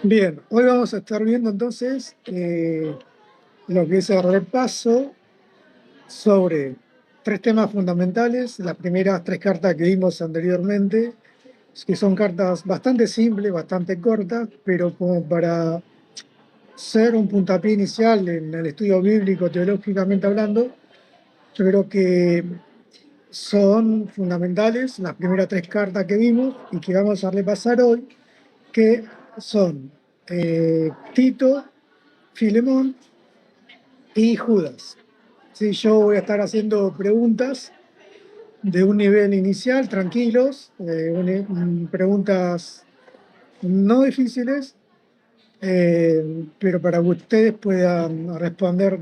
Bien, hoy vamos a estar viendo entonces lo que es el repaso sobre tres temas fundamentales. Las primeras tres cartas que vimos anteriormente, que son cartas bastante simples, bastante cortas, pero como para ser un puntapié inicial en el estudio bíblico, teológicamente hablando, yo creo que son fundamentales las primeras tres cartas que vimos y que vamos a repasar hoy, que son Tito, Filemón y Judas. Sí, yo voy a estar haciendo preguntas de un nivel inicial, tranquilos, preguntas no difíciles, pero para que ustedes puedan responder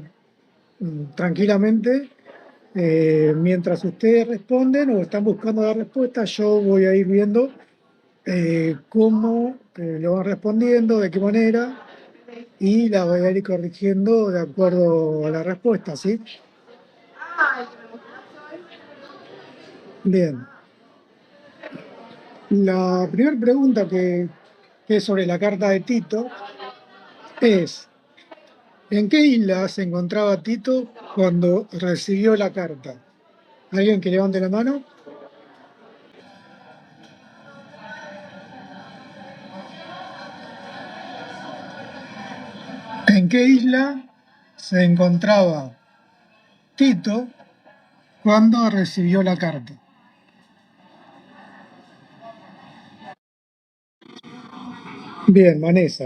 tranquilamente. Mientras ustedes responden o están buscando la respuesta, yo voy a ir viendo cómo lo van respondiendo, de qué manera, y la voy a ir corrigiendo de acuerdo a la respuesta, ¿sí? Bien. La primera pregunta que es sobre la carta de Tito es, ¿en qué isla se encontraba Tito cuando recibió la carta? ¿Alguien que levante la mano? ¿En qué isla se encontraba Tito cuando recibió la carta? Bien, Vanessa.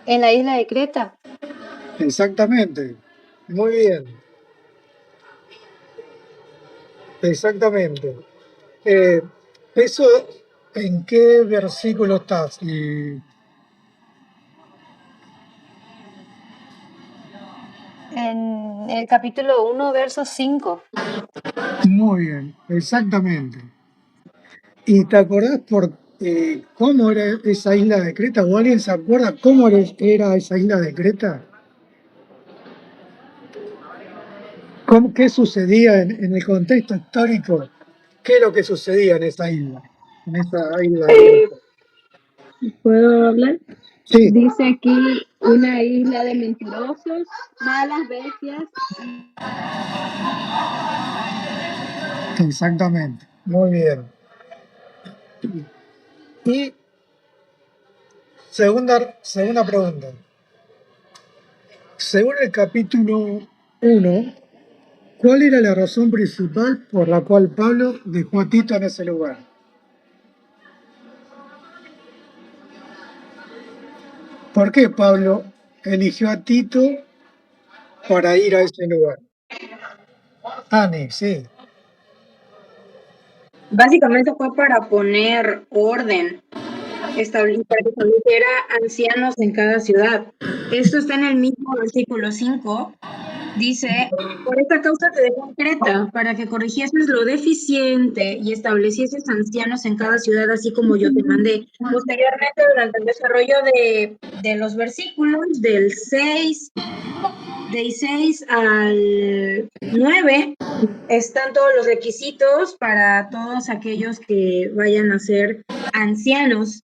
En la isla de Creta. Exactamente. Muy bien. Exactamente. Eh, ¿Eso en qué versículo estás? En el capítulo 1, verso 5. Muy bien, exactamente. ¿Y te acordás cómo era esa isla de Creta? ¿O alguien se acuerda cómo era esa isla de Creta? ¿Qué sucedía en el contexto histórico? ¿Qué es lo que sucedía en esa isla? En esa isla de Creta. ¿Puedo hablar? Sí, Dice aquí una isla de mentirosos, malas bestias. exactamente. Muy bien. Y segunda pregunta. Según el capítulo 1, ¿cuál era la razón principal por la cual Pablo dejó a Tito en ese lugar? ¿Por qué Pablo eligió a Tito para ir a ese lugar? Ani, sí, Básicamente fue para poner orden, para que estableciera ancianos en cada ciudad. Esto está en el mismo versículo 5. Dice, por esta causa te dejó en Creta, para que corrigieses lo deficiente y establecieses ancianos en cada ciudad, así como yo te mandé. Posteriormente, durante el desarrollo de los versículos del 6 al 9, están todos los requisitos para todos aquellos que vayan a ser ancianos.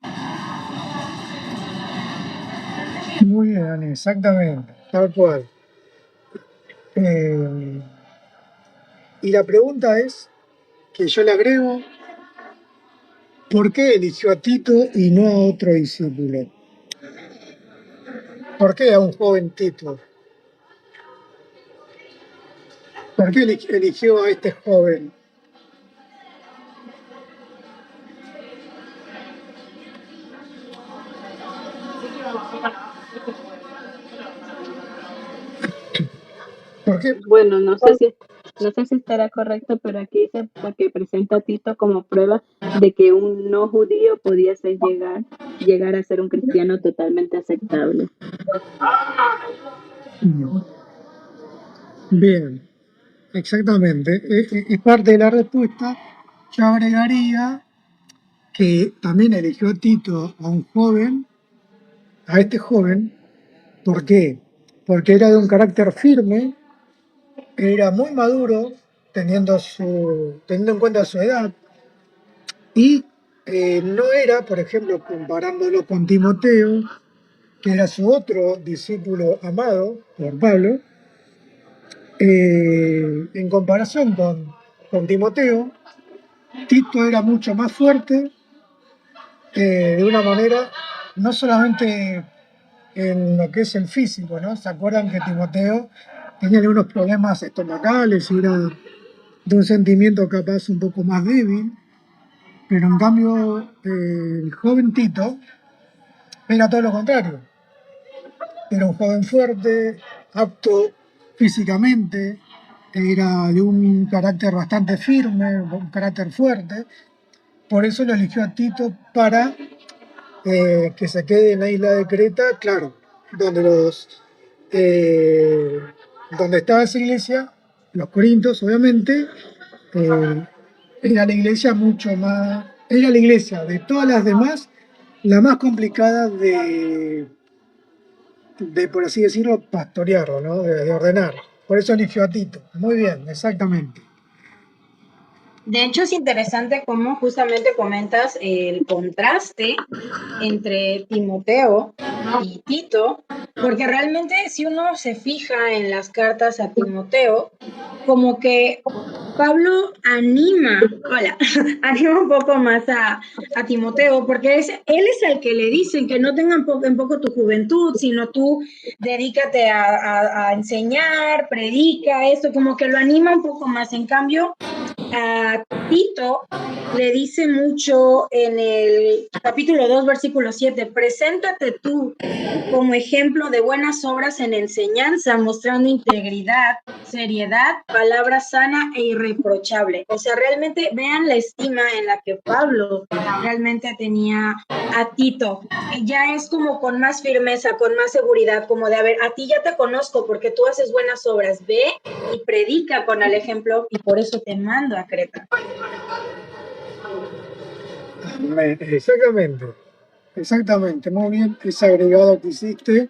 muy bien, Ani, exactamente, tal cual. Eh, y la pregunta es, que yo le agrego, ¿por qué eligió a Tito y no a otro discípulo? ¿Por qué a un joven Tito? ¿Por qué eligió a este joven? ¿Por qué? Bueno, no sé si estará correcto, pero aquí dice porque presenta a Tito como prueba de que un no judío podía llegar a ser un cristiano totalmente aceptable. Bien, exactamente. Y parte de la respuesta, yo agregaría que también eligió a Tito a un joven, a este joven, ¿por qué? Porque era de un carácter firme, era muy maduro, teniendo en cuenta su edad, y no era, por ejemplo, comparándolo con Timoteo, que era su otro discípulo amado por Pablo, en comparación con Timoteo, Tito era mucho más fuerte, de una manera, no solamente en lo que es el físico, ¿no? ¿Se acuerdan que Timoteo tenía algunos problemas estomacales y era de un sentimiento capaz un poco más débil? Pero en cambio, el joven Tito era todo lo contrario. Era un joven fuerte, apto físicamente, era de un carácter bastante firme, un carácter fuerte. Por eso lo eligió a Tito para que se quede en la isla de Creta, claro, donde eh, donde estaba esa iglesia, los Corintios, obviamente, eh, era la iglesia mucho más, era la iglesia de todas las demás, la más complicada de por así decirlo, pastorearlo, ¿no? De ordenar. Por eso eligió a Tito. Muy bien, exactamente. De hecho, es interesante cómo justamente comentas el contraste entre Timoteo y Tito, porque realmente si uno se fija en las cartas a Timoteo, como que Pablo anima un poco más a Timoteo, porque él es el que le dicen que no tengan en poco tu juventud, sino tú dedícate a enseñar, predica, esto, como que lo anima un poco más. En cambio, a Tito le dice mucho en el capítulo 2, versículo 7, preséntate tú como ejemplo de buenas obras en enseñanza, mostrando integridad, seriedad, palabra sana e irreprochable. O sea, realmente vean la estima en la que Pablo realmente tenía a Tito. Ya es como con más firmeza, con más seguridad, como de, a ver, a ti ya te conozco porque tú haces buenas obras, ve y predica con el ejemplo y por eso te mando a Creta. Exactamente, exactamente. Muy bien ese agregado que hiciste,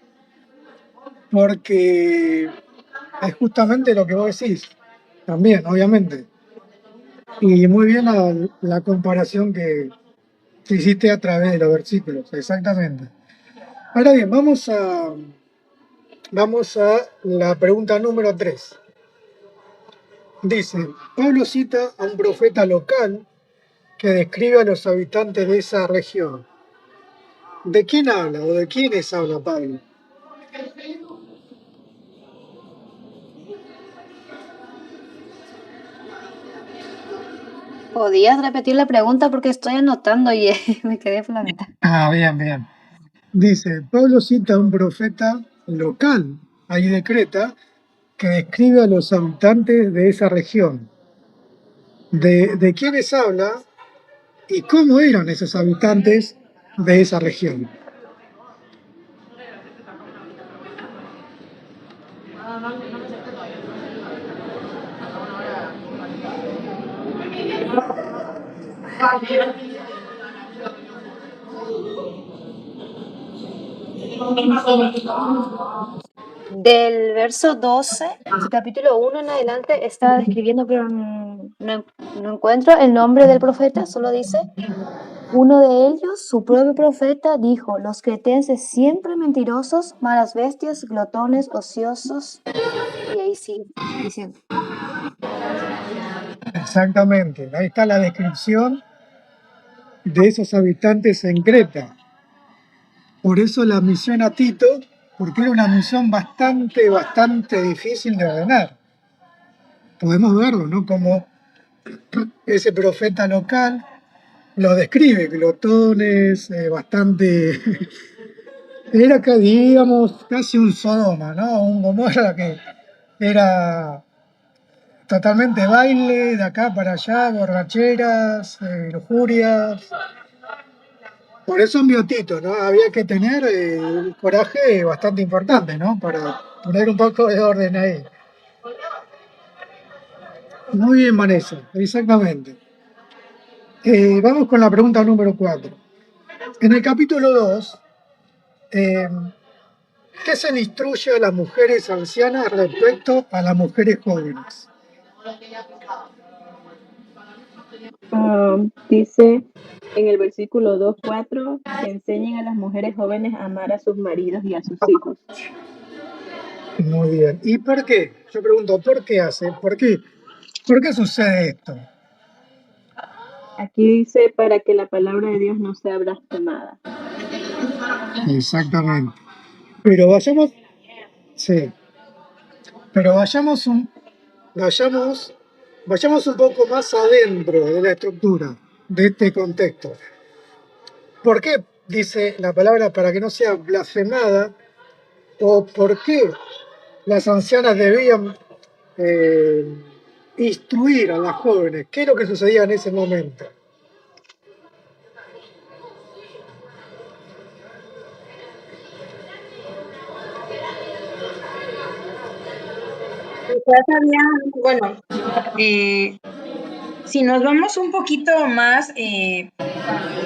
porque es justamente lo que vos decís. También, obviamente. Y muy bien la comparación que hiciste a través de los versículos, exactamente. Ahora bien, vamos a la pregunta número 3. Dice, Pablo cita a un profeta local que describe a los habitantes de esa región. ¿De quién habla o de quiénes habla Pablo? ¿Podías repetir la pregunta? Porque estoy anotando y me quedé flamita. Ah, bien, bien. Dice, Pablo cita a un profeta local, ahí de Creta, que describe a los habitantes de esa región. ¿De quiénes habla y cómo eran esos habitantes de esa región? Del verso 12 del capítulo 1 en adelante está describiendo, pero no encuentro el nombre del profeta, solo dice, uno de ellos, su propio profeta, dijo, los cretenses siempre mentirosos, malas bestias, glotones, ociosos, y ahí sigue diciendo. Exactamente, ahí está la descripción de esos habitantes en Creta. Por eso la misión a Tito, porque era una misión bastante difícil de ordenar. Podemos verlo, ¿no? Como ese profeta local lo describe, glotones, bastante... Era, que, digamos, casi un Sodoma, ¿no? Un Gomorra que era totalmente baile, de acá para allá, borracheras, lujurias. Por eso envió Tito, ¿no? Había que tener un coraje bastante importante, ¿no? Para poner un poco de orden ahí. Muy bien, Vanessa, exactamente. Vamos con la pregunta número 4. En el capítulo 2, ¿qué se le instruye a las mujeres ancianas respecto a las mujeres jóvenes? Dice en el versículo 2:4 que enseñen a las mujeres jóvenes a amar a sus maridos y a sus hijos. Muy bien. ¿Y por qué? Yo pregunto, ¿por qué hace? ¿Por qué sucede esto? Aquí dice para que la palabra de Dios no sea blasfemada. Exactamente. Pero vayamos, sí, pero vayamos un poco más adentro de la estructura de este contexto. ¿Por qué dice la palabra para que no sea blasfemada? ¿O por qué las ancianas debían instruir a las jóvenes? ¿Qué es lo que sucedía en ese momento? Quizás había, bueno, si nos vamos un poquito más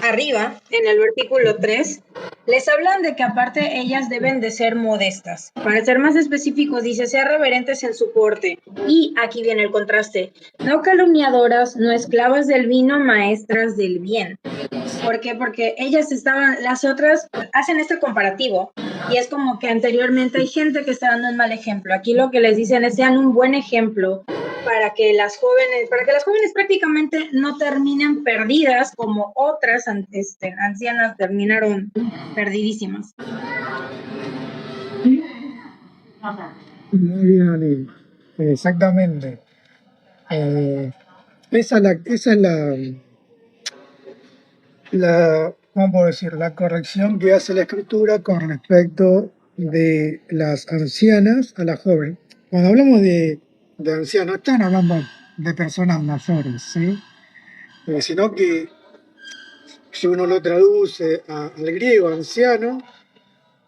arriba, en el versículo 3, les hablan de que aparte ellas deben de ser modestas. Para ser más específicos, dice, sean reverentes en su porte. Y aquí viene el contraste. No calumniadoras, no esclavas del vino, maestras del bien. ¿Por qué? Porque las otras hacen este comparativo y es como que anteriormente hay gente que está dando un mal ejemplo. Aquí lo que les dicen es sean un buen ejemplo para que las jóvenes prácticamente no terminen perdidas como otras ancianas terminaron perdidísimas. Muy bien, Ani. Exactamente. Esa es ¿cómo puedo decir? La corrección que hace la escritura con respecto de las ancianas a las jóvenes. Cuando hablamos de ancianos, están hablando de personas mayores, ¿sí? Sino que si uno lo traduce al griego anciano,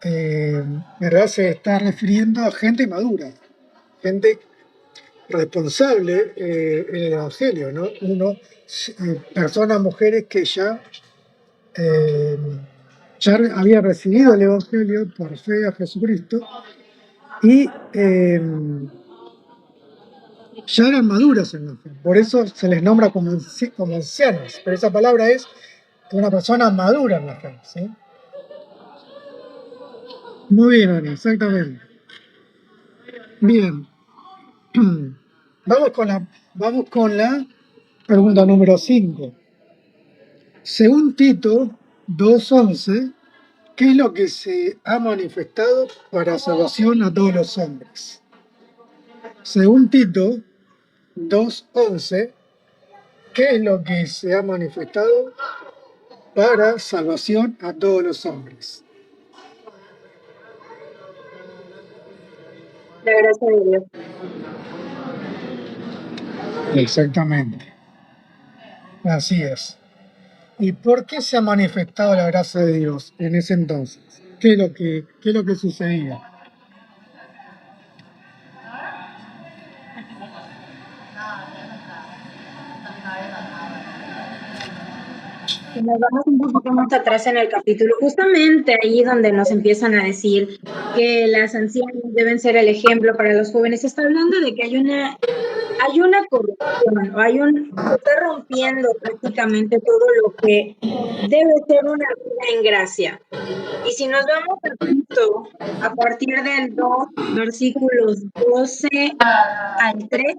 en realidad se está refiriendo a gente madura, gente responsable en el Evangelio, ¿no? Personas, mujeres que ya habían recibido el Evangelio por fe a Jesucristo y ya eran maduras en la fe. Por eso se les nombra como ancianos, pero esa palabra es una persona madura en la fe, ¿sí? Muy bien, Ani, exactamente. Bien. Vamos con la pregunta número 5. Según Tito 2:11, ¿qué es lo que se ha manifestado para salvación a todos los hombres? Según Tito 2:11, ¿qué es lo que se ha manifestado para salvación a todos los hombres? La gracia de Dios. Exactamente. Así es. ¿Y por qué se ha manifestado la gracia de Dios en ese entonces? ¿Qué es lo que sucedía? Si nos vamos un poquito más atrás en el capítulo, justamente ahí donde nos empiezan a decir que las ancianas deben ser el ejemplo para los jóvenes, está hablando de que hay una corrupción, se está rompiendo prácticamente todo lo que debe ser una vida en gracia. Y si nos vamos a Cristo, a partir del 2, versículos 12 al 13,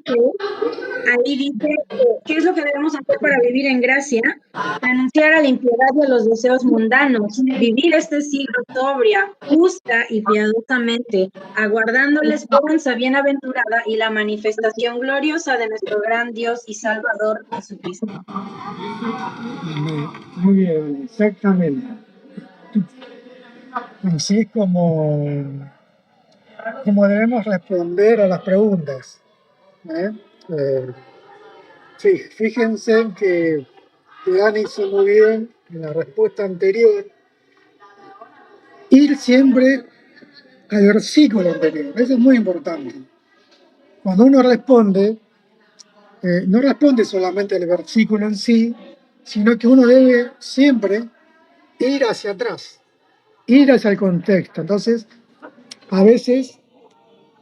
ahí dice, ¿qué es lo que debemos hacer para vivir en gracia? Renunciar a la impiedad y a los deseos mundanos, vivir este siglo sobria, justa y piadosamente, aguardando la esperanza bienaventurada y la manifestación gloriosa de nuestro gran Dios y Salvador Jesucristo. Muy bien, exactamente. Así es como debemos responder a las preguntas, ¿eh? Fíjense que Dan hizo muy bien en la respuesta anterior, ir siempre al versículo anterior. Eso es muy importante. Cuando uno responde, no responde solamente al versículo en sí, sino que uno debe siempre ir hacia atrás, ir hacia el contexto. Entonces, a veces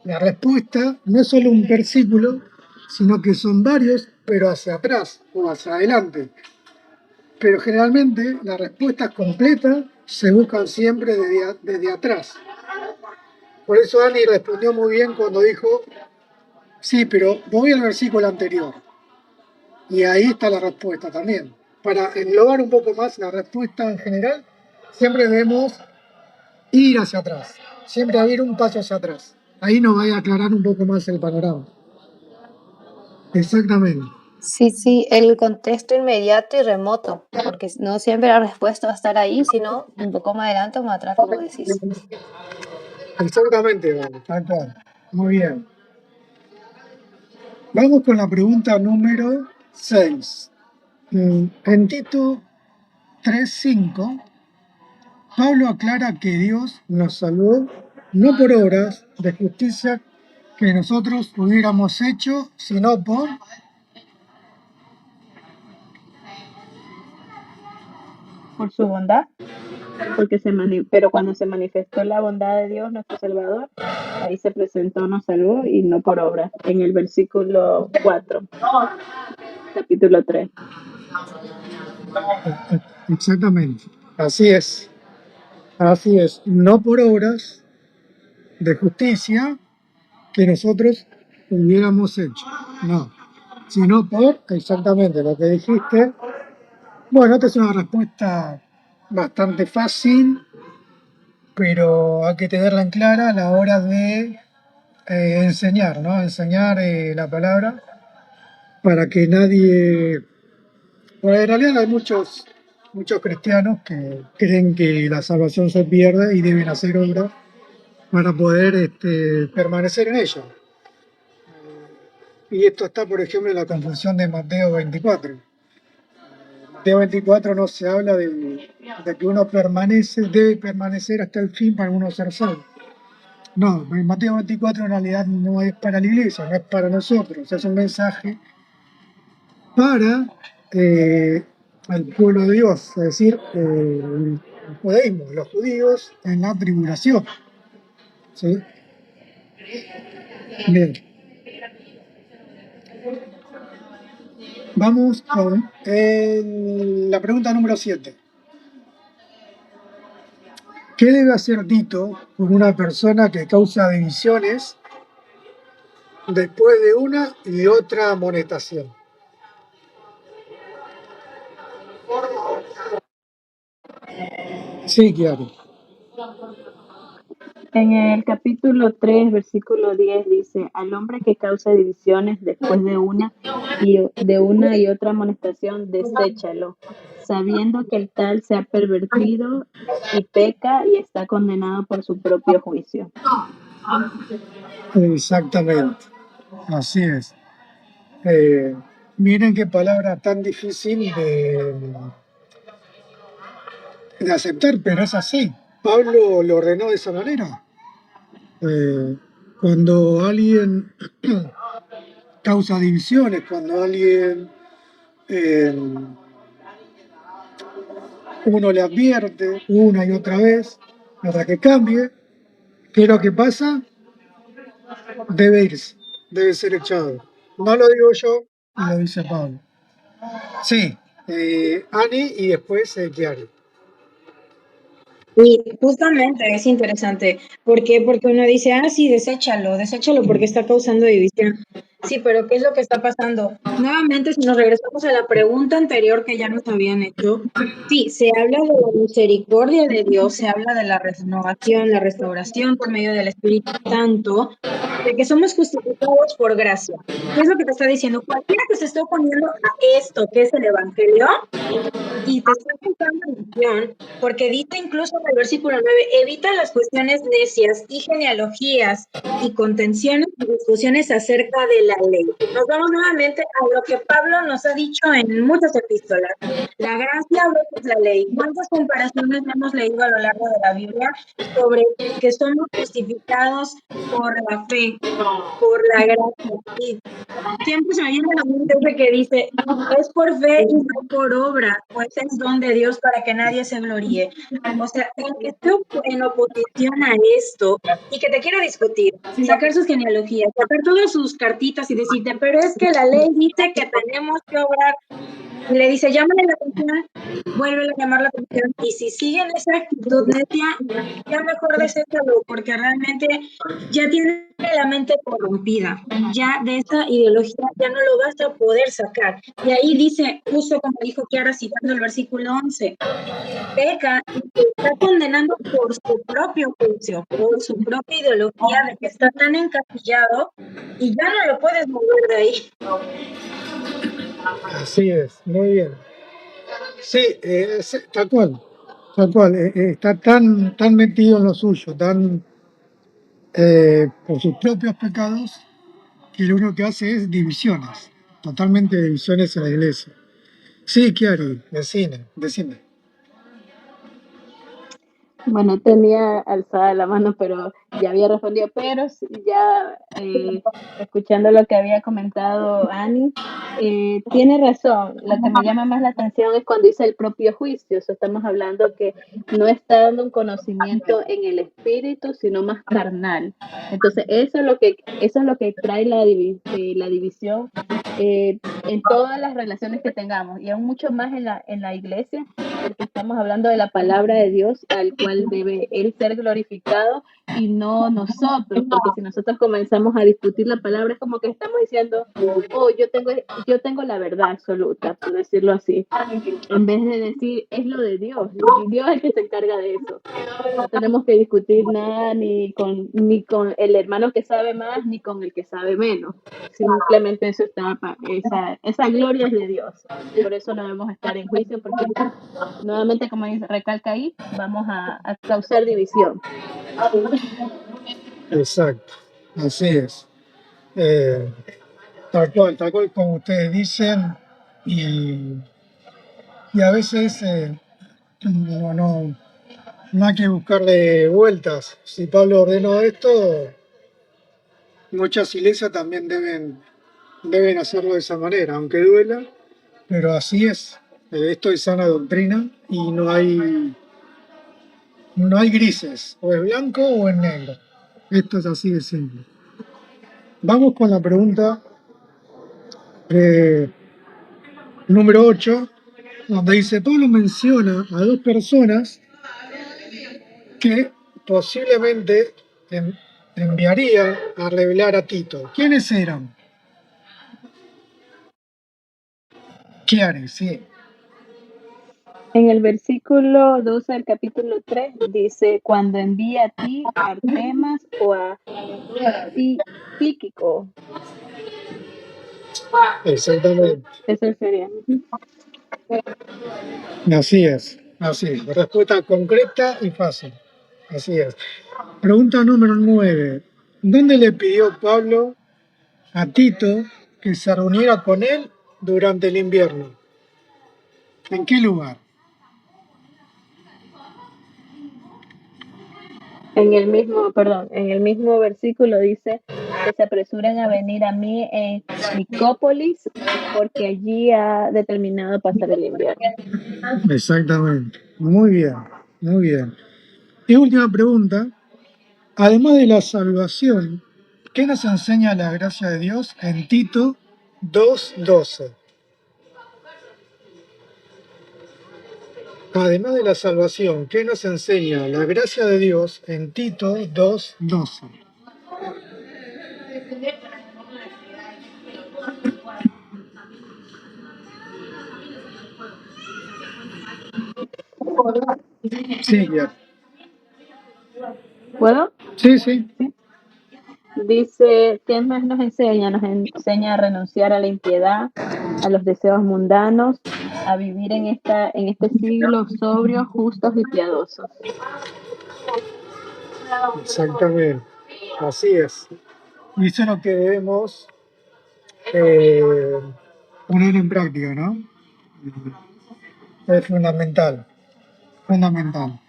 la respuesta no es solo un versículo, sino que son varios pero hacia atrás o hacia adelante. Pero generalmente las respuestas completas se buscan siempre desde atrás. Por eso Ani respondió muy bien cuando dijo, sí, pero voy al versículo anterior. Y ahí está la respuesta también. Para englobar un poco más la respuesta en general, siempre debemos ir hacia atrás. Siempre haber un paso hacia atrás. Ahí nos va a aclarar un poco más el panorama. Exactamente. Sí, el contexto inmediato y remoto, porque no siempre la respuesta va a estar ahí, sino un poco más adelante o más atrás, como decís. Exactamente, vale, tal cual. Muy bien. Vamos con la pregunta número 6. En Tito 3:5, Pablo aclara que Dios nos salvó no por obras de justicia que nosotros hubiéramos hecho, sino Por su bondad, pero cuando se manifestó la bondad de Dios, nuestro Salvador, ahí se presentó, nos salvó y no por obra, en el versículo 4, capítulo 3. Exactamente. Así es. Así es. No por obras de justicia que nosotros hubiéramos hecho. No. Sino por exactamente lo que dijiste. Bueno, esta es una respuesta bastante fácil, pero hay que tenerla en clara a la hora de enseñar, ¿no? Enseñar la palabra para que nadie... Bueno, en realidad hay muchos cristianos que creen que la salvación se pierde y deben hacer obras para poder permanecer en ella. Y esto está, por ejemplo, en la confusión de Mateo 24. Mateo 24 no se habla de que uno debe permanecer hasta el fin para uno ser salvo. No, el Mateo 24 en realidad no es para la iglesia, no es para nosotros, es un mensaje para el pueblo de Dios, es decir, el judaísmo, los judíos en la tribulación. ¿Sí? Bien. Vamos con la pregunta número 7. ¿Qué debe hacer Tito con una persona que causa divisiones después de una y otra amonestación? Sí, claro. En el capítulo 3, versículo 10 dice, al hombre que causa divisiones después de una y otra amonestación, deséchalo, sabiendo que el tal se ha pervertido y peca y está condenado por su propio juicio. Exactamente. Así es. Miren qué palabra tan difícil de aceptar, pero es así. Pablo lo ordenó de esa manera. Cuando alguien causa divisiones, cuando alguien uno le advierte una y otra vez hasta que cambie, ¿qué es lo que pasa? Debe irse, debe ser echado. No lo digo yo, lo dice Pablo. Sí, Ani y después Chiari. Y justamente es interesante. ¿Por qué? Porque uno dice, sí, deséchalo porque está causando división. Sí, pero ¿qué es lo que está pasando? Nuevamente, si nos regresamos a la pregunta anterior que ya nos habían hecho, sí, se habla de la misericordia de Dios, se habla de la renovación, la restauración por medio del Espíritu Santo, de que somos justificados por gracia. ¿Qué es lo que te está diciendo? Cualquiera que se esté oponiendo a esto, que es el Evangelio, y te está causando división, porque dice incluso en el versículo 9, evita las cuestiones necias y genealogías y contenciones y discusiones acerca de la ley. Nos vamos nuevamente a lo que Pablo nos ha dicho en muchas epístolas. La gracia versus la ley. ¿Cuántas comparaciones hemos leído a lo largo de la Biblia sobre que somos justificados por la fe? por la gracia. Y siempre se me viene a la mente ese que dice, es por fe y no por obra, pues es don de Dios para que nadie se gloríe. O sea, el que esté en oposición a esto y que te quiera discutir, sacar sus genealogías, sacar todas sus cartitas y decirte, pero es que la ley dice que tenemos que obrar. Y le dice, llámale la atención, vuelve a llamar la atención. Y si siguen esa actitud necia, ya mejor deséchalo, porque realmente ya tiene la mente corrompida. Ya de esa ideología ya no lo vas a poder sacar. Y ahí dice, justo como dijo Kiara citando el versículo 11, peca y se está condenando por su propio juicio, por su propia ideología de que está tan encasillado y ya no lo puedes mover de ahí. Así es, muy bien. Sí, tal cual, tal cual. Está tan metido en lo suyo, tan por sus propios pecados, que lo único que hace es divisiones, totalmente divisiones en la iglesia. Sí, Kiari, decime. Bueno, tenía alzada la mano, pero ya había respondido, pero ya escuchando lo que había comentado Ani, tiene razón. Lo que me llama más la atención es cuando dice el propio juicio. O sea, estamos hablando que no está dando un conocimiento en el espíritu, sino más carnal. Entonces, eso es lo que trae la división en todas las relaciones que tengamos y aún mucho más en la iglesia, porque estamos hablando de la palabra de Dios al cual debe Él ser glorificado y no nosotros, porque si nosotros comenzamos a discutir la palabra es como que estamos diciendo, oh, yo tengo la verdad absoluta, por decirlo así, en vez de decir, es lo de Dios, y Dios es el que se encarga de eso. No tenemos que discutir nada ni con el hermano que sabe más, ni con el que sabe menos. Simplemente esa gloria es de Dios. Por eso no debemos estar en juicio, porque nuevamente, como recalca ahí, vamos a causar división. Exacto, así es. Eh, tal cual como ustedes dicen, y, y a veces no hay que buscarle vueltas. Si Pablo ordenó esto, muchas iglesias también deben hacerlo de esa manera, aunque duela, pero así es. Esto es sana doctrina y no hay grises, o es blanco o es negro. Esto es así de simple. Vamos con la pregunta número 8, donde dice, Pablo menciona a dos personas que posiblemente enviaría a revelar a Tito. ¿Quiénes eran? Chiari, sí. En el versículo 12 del capítulo 3 dice, cuando envíe a ti a Artemas o a Tíquico. Exactamente. Eso sería. Así es. Así es. Respuesta concreta y fácil. Así es. Pregunta número 9. ¿Dónde le pidió Pablo a Tito que se reuniera con él durante el invierno? ¿En qué lugar? En el mismo versículo dice que se apresuren a venir a mí en Nicópolis porque allí ha determinado pasar el invierno. Exactamente. Muy bien. Muy bien. Y última pregunta. Además de la salvación, ¿qué nos enseña la gracia de Dios en Tito 2:12? Además de la salvación, ¿qué nos enseña la gracia de Dios en Tito 2:12? Sí, ya. ¿Puedo? Sí, sí. Dice, ¿qué más nos enseña? Nos enseña a renunciar a la impiedad, a los deseos mundanos, a vivir en este siglo sobrios, justos y piadosos. Exactamente. Así es. Y eso es lo que debemos eh, poner en práctica, ¿no? Es fundamental. Fundamental.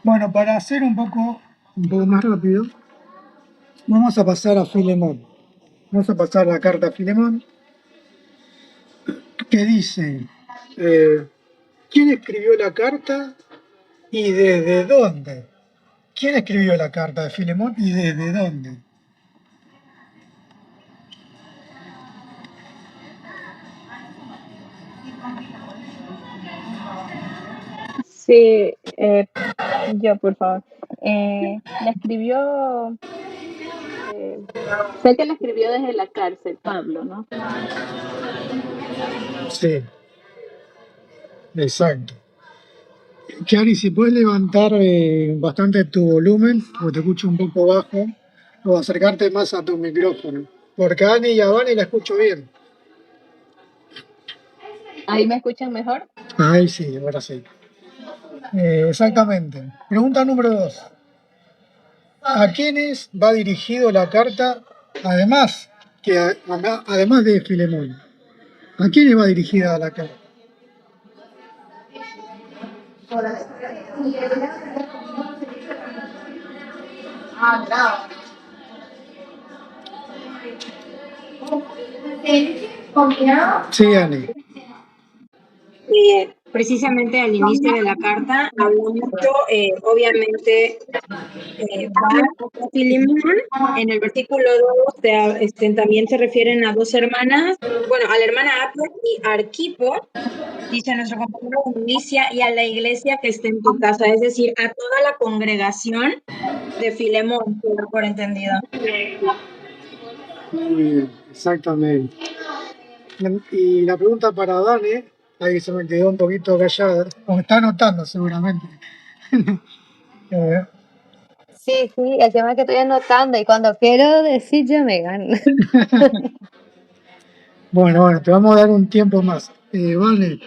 Bueno, para hacer un poco más rápido, Vamos a pasar a Filemón. Vamos a pasar la carta a Filemón, que dice, ¿quién escribió la carta y desde dónde? ¿Quién escribió la carta de Filemón y desde dónde? Sí, yo, por favor. La escribió, sé que la escribió desde la cárcel, Pablo, ¿no? Sí, exacto. Chiari, si puedes levantar bastante tu volumen, porque te escucho un poco bajo, o acercarte más a tu micrófono. Porque a Ani y a Vani la escucho bien. ¿Ahí me escuchan mejor? Ahí sí, ahora sí. Exactamente. Pregunta número 2. ¿A quiénes va dirigido la carta, además, además de Filemón? ¿A quiénes va dirigida la carta? Sí, Ani. Precisamente al inicio de la carta habla mucho, obviamente, va a Filemón. En el versículo 2 también se refieren a dos hermanas, bueno, a la hermana Apia y Arquipo, dice nuestro compañero de milicia, y a la iglesia que está en tu casa, es decir, a toda la congregación de Filemón, por entendido. Muy bien, exactamente. Y la pregunta para Dani, ahí se me quedó un poquito callada, o está anotando seguramente. Eh, Sí, sí, el tema es que estoy anotando y cuando quiero decir ya me ganan. bueno, te vamos a dar un tiempo más. Vale,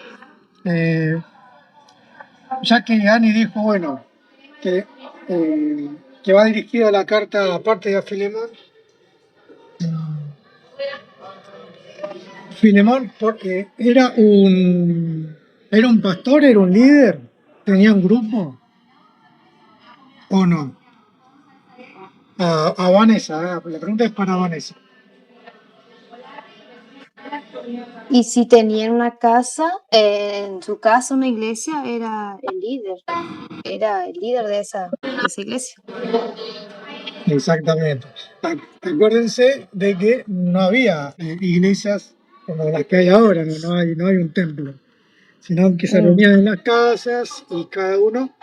ya que Ani dijo, bueno, que, que va dirigida la carta aparte de a Filemón, Filemón porque era un pastor, era un líder, tenía un grupo, ¿o no? A Vanessa, la pregunta es para Vanessa. Y si tenía una casa, en su casa una iglesia, era el líder de esa iglesia. Exactamente. Acuérdense de que no había iglesias como las que hay ahora, no hay un templo, sino que se reunían en las casas y cada uno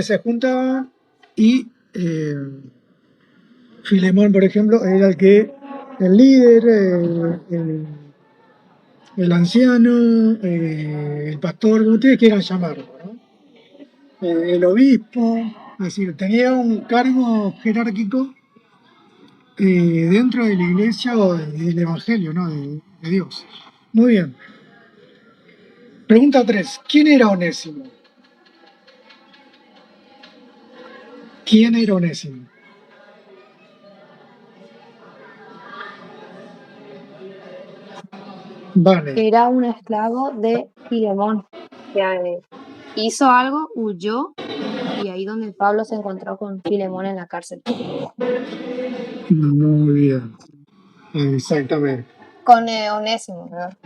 se juntaba y Filemón, por ejemplo, era el líder, el anciano, el pastor, como ustedes quieran llamarlo, ¿no? El obispo, es decir, tenía un cargo jerárquico dentro de la iglesia o del evangelio, ¿no? De Dios. Muy bien. Pregunta 3. ¿Quién era Onésimo? ¿Quién era Onésimo? Vale. Era un esclavo de Filemón, que hizo algo, huyó, y ahí donde Pablo se encontró con Filemón en la cárcel. Muy bien. Exactamente. Con Onésimo, ¿verdad?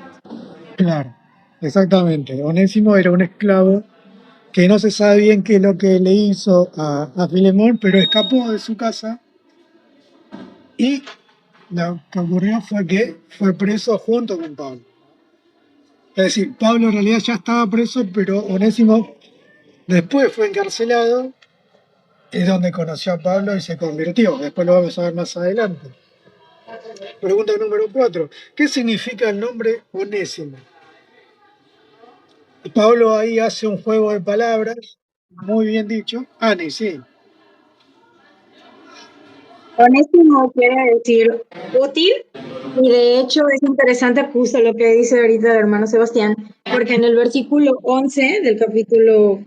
Claro. Exactamente. Onésimo era un esclavo que no se sabe bien qué es lo que le hizo a Filemón, pero escapó de su casa y lo que ocurrió fue que fue preso junto con Pablo. Es decir, Pablo en realidad ya estaba preso, pero Onésimo después fue encarcelado, es donde conoció a Pablo y se convirtió. Después lo vamos a ver más adelante. Pregunta número 4. ¿Qué significa el nombre Onésimo? Pablo ahí hace un juego de palabras, muy bien dicho. Ani, sí. Onésimo quiere decir útil, y de hecho es interesante justo lo que dice ahorita el hermano Sebastián, porque en el versículo 11 del capítulo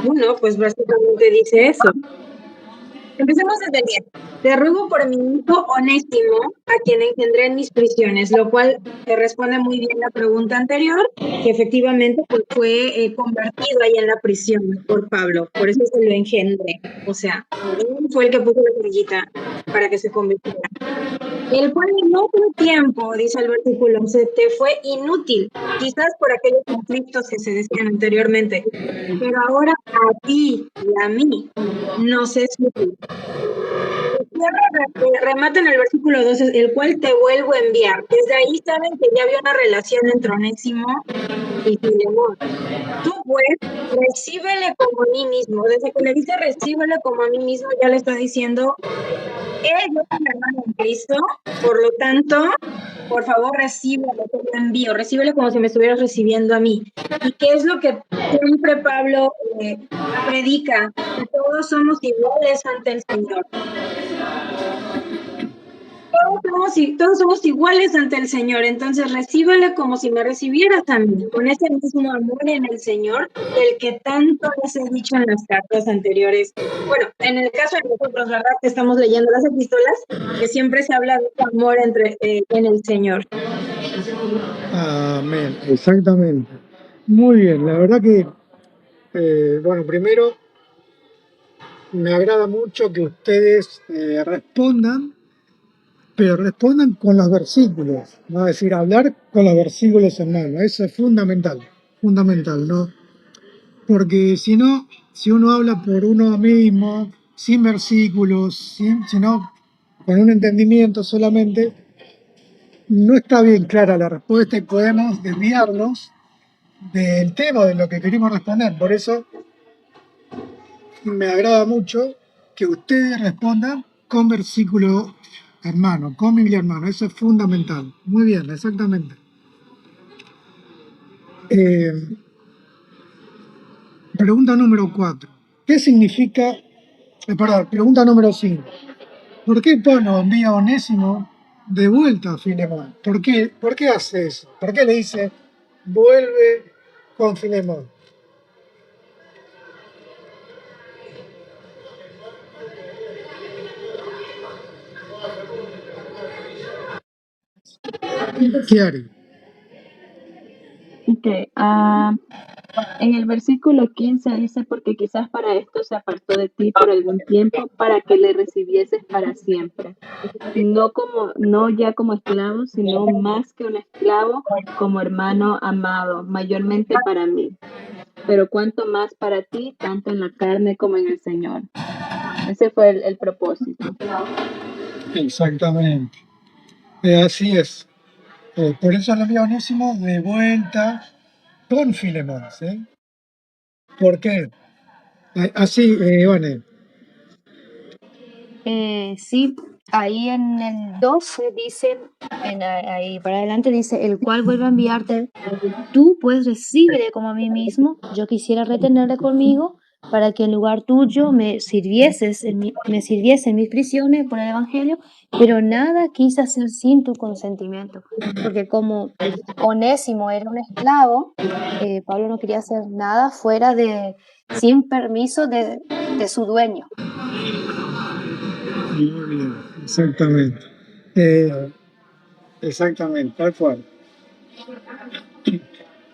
1, pues básicamente dice eso. Empecemos desde el 10. Te ruego por mi hijo Onésimo, a quien engendré en mis prisiones, lo cual responde muy bien la pregunta anterior, que efectivamente pues, fue convertido ahí en la prisión por Pablo, por eso se lo engendré. O sea, él fue el que puso la semillita para que se convirtiera. El cual en otro tiempo, dice el versículo, se te fue inútil, quizás por aquellos conflictos que se decían anteriormente, pero ahora a ti y a mí nos es útil. Remata en el versículo 12, el cual te vuelvo a enviar. Desde ahí saben que ya había una relación entre Onésimo y Filemón. Tú pues, recíbele como a mí mismo. Desde que le dice recíbele como a mí mismo, ya le está diciendo, él es mi hermano en Cristo, por lo tanto, por favor, recíbele, te lo envío, recíbele como si me estuvieras recibiendo a mí. ¿Y qué es lo que siempre Pablo predica? Que todos somos iguales ante el Señor. Todos somos iguales ante el Señor, entonces recíbele como si me recibieras a mí, con ese mismo amor en el Señor, del que tanto les he dicho en las cartas anteriores. Bueno, en el caso de nosotros, ¿verdad? Que estamos leyendo las epístolas, que siempre se habla de amor en el Señor. Amén, exactamente. Muy bien, la verdad que, bueno, primero me agrada mucho que ustedes respondan, pero respondan con los versículos, ¿no? Es decir, hablar con los versículos en mano, eso es fundamental, ¿no? Porque si no, si uno habla por uno mismo, sin versículos, sino con un entendimiento solamente, no está bien clara la respuesta y podemos desviarnos del tema de lo que queremos responder. Por eso me agrada mucho que ustedes respondan con versículo hermano, con Biblia hermano. Eso es fundamental. Muy bien, exactamente. Pregunta número 4. ¿Qué significa? Pregunta número 5. ¿Por qué Pablo envía a Onésimo de vuelta a Filemón? ¿Por qué hace eso? ¿Por qué le dice vuelve con Filemón? ¿Qué haré? Ok, en el versículo 15 dice, porque quizás para esto se apartó de ti por algún tiempo, para que le recibieses para siempre. No ya como esclavo, sino más que un esclavo, como hermano amado, mayormente para mí. Pero cuanto más para ti, tanto en la carne como en el Señor. Ese fue el propósito. Exactamente. Así es. Por eso lo envía Onésimo de vuelta con Filemón. ¿Sí? ¿Por qué? Así, bueno, Sí, ahí en el 12 dice, ahí para adelante dice, el cual vuelve a enviarte, tú pues recíbele como a mí mismo, yo quisiera retenerle conmigo, para que en lugar tuyo me sirviese en mis prisiones por el Evangelio, pero nada quise hacer sin tu consentimiento, porque como Onésimo era un esclavo, Pablo no quería hacer nada sin permiso de su dueño. muy bien, exactamente. Exactamente, tal cual.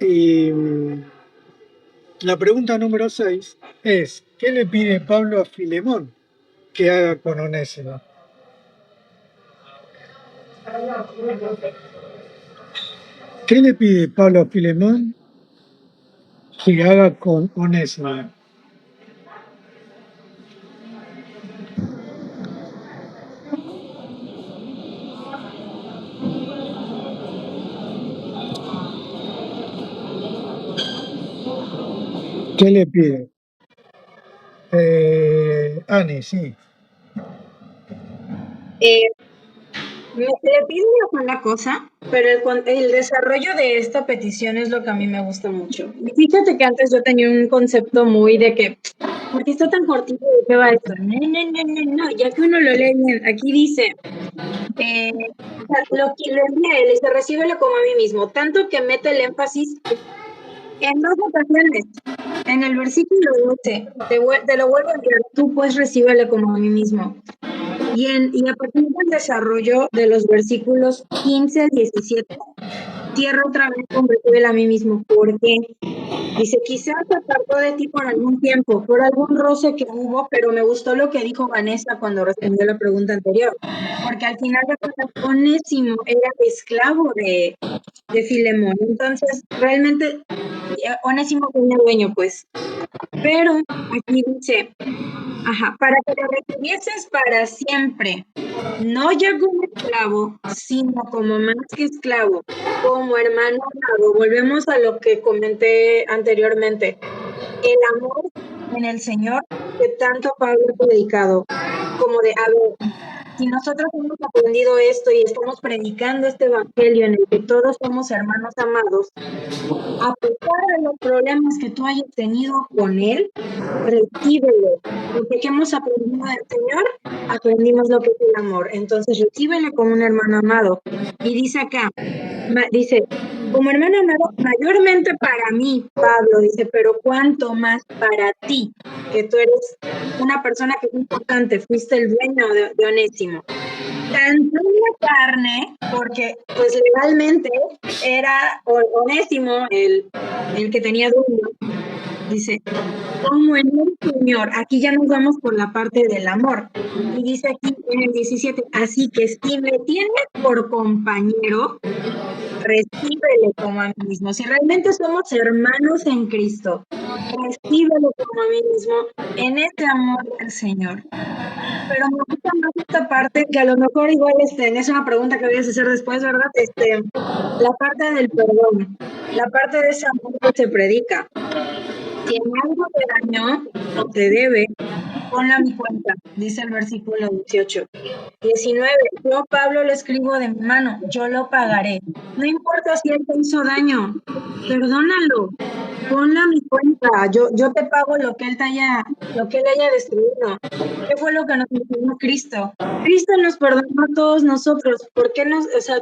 Y la pregunta número 6 es, ¿qué le pide Pablo a Filemón que haga con Onésimo? ¿Qué le pide Pablo a Filemón que haga con Onésimo? ¿Qué le pide? Ani, sí. Le pido una sola cosa, pero el desarrollo de esta petición es lo que a mí me gusta mucho. Y fíjate que antes yo tenía un concepto muy de que, ¿por qué está tan cortito? ¿De qué va esto? No, ya que uno lo lee bien, aquí dice, lo envía él, dice, recíbelo como a mí mismo, tanto que mete el énfasis en dos ocasiones. En el versículo 12, te lo vuelvo a enviar, tú pues recíbelo como a mí mismo. Y a partir del desarrollo de los versículos 15 al 17, cierra otra vez con recíbela a mí mismo. ¿Por qué? Dice, quizás se apartó de ti por algún tiempo, por algún roce que hubo, pero me gustó lo que dijo Vanessa cuando respondió la pregunta anterior, porque al final de cuentas Onésimo era esclavo de Filemón, entonces realmente Onésimo tenía dueño, pues. Pero aquí dice, para que lo retuvieses para siempre, no ya como esclavo, sino como más que esclavo, como hermano amado. Volvemos a lo que comenté anteriormente. El amor en el Señor que tanto Pablo ha predicado, como de, a ver, si nosotros hemos aprendido esto y estamos predicando este evangelio en el que todos somos hermanos amados, a pesar de los problemas que tú hayas tenido con Él, recíbelo. Porque que hemos aprendido del Señor, aprendimos lo que es el amor. Entonces, recíbelo como un hermano amado. Y dice acá, dice, como hermano amado, mayormente para mí, Pablo, dice, pero cuánto más para ti, que tú eres una persona que es importante, fuiste el dueño de Onésimo. Tanto en la carne, porque pues legalmente era Onésimo el que tenía dueño, dice, como en el Señor, aquí ya nos vamos por la parte del amor. Y dice aquí en el 17, así que si me tienes por compañero, recíbele como a mí mismo. Si realmente somos hermanos en Cristo, recíbelo como a mí mismo en este amor del Señor. Pero me gusta más esta parte, que a lo mejor igual es una pregunta que voy a hacer después, ¿verdad? La parte del perdón, la parte de ese amor que se predica. Si en algo te dañó o te debe, ponlo a mi cuenta, dice el versículo 18. 19. Yo, Pablo, le escribo de mi mano, yo lo pagaré. No importa si él te hizo daño, perdónalo, ponlo a mi cuenta, yo te pago lo que él haya destruido. ¿Qué fue lo que nos enseñó Cristo? Cristo nos perdonó a todos nosotros. ¿Por qué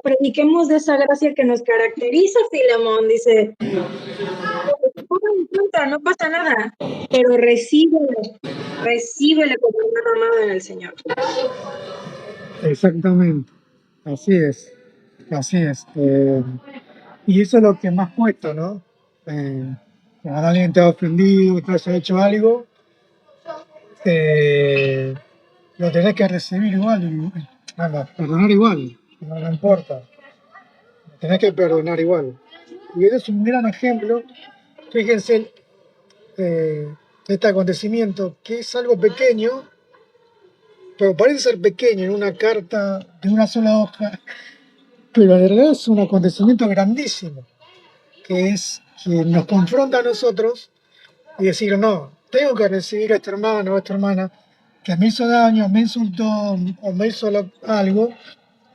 prediquemos de esa gracia que nos caracteriza, Filemón? Dice, no pasa nada, pero recíbele como un amado en el Señor. Exactamente, así es, así es. Y eso es lo que más cuesta, ¿no? Cuando alguien te ha ofendido, te haya hecho algo, lo tenés que recibir igual, perdonar igual, no importa, lo tenés que perdonar igual. Y ese es un gran ejemplo, fíjense, este acontecimiento, que es algo pequeño, pero parece ser pequeño en una carta de una sola hoja, pero en realidad es un acontecimiento grandísimo, que es que nos confronta a nosotros y decir, no, tengo que recibir a este hermano o a esta hermana que me hizo daño, me insultó o me hizo algo,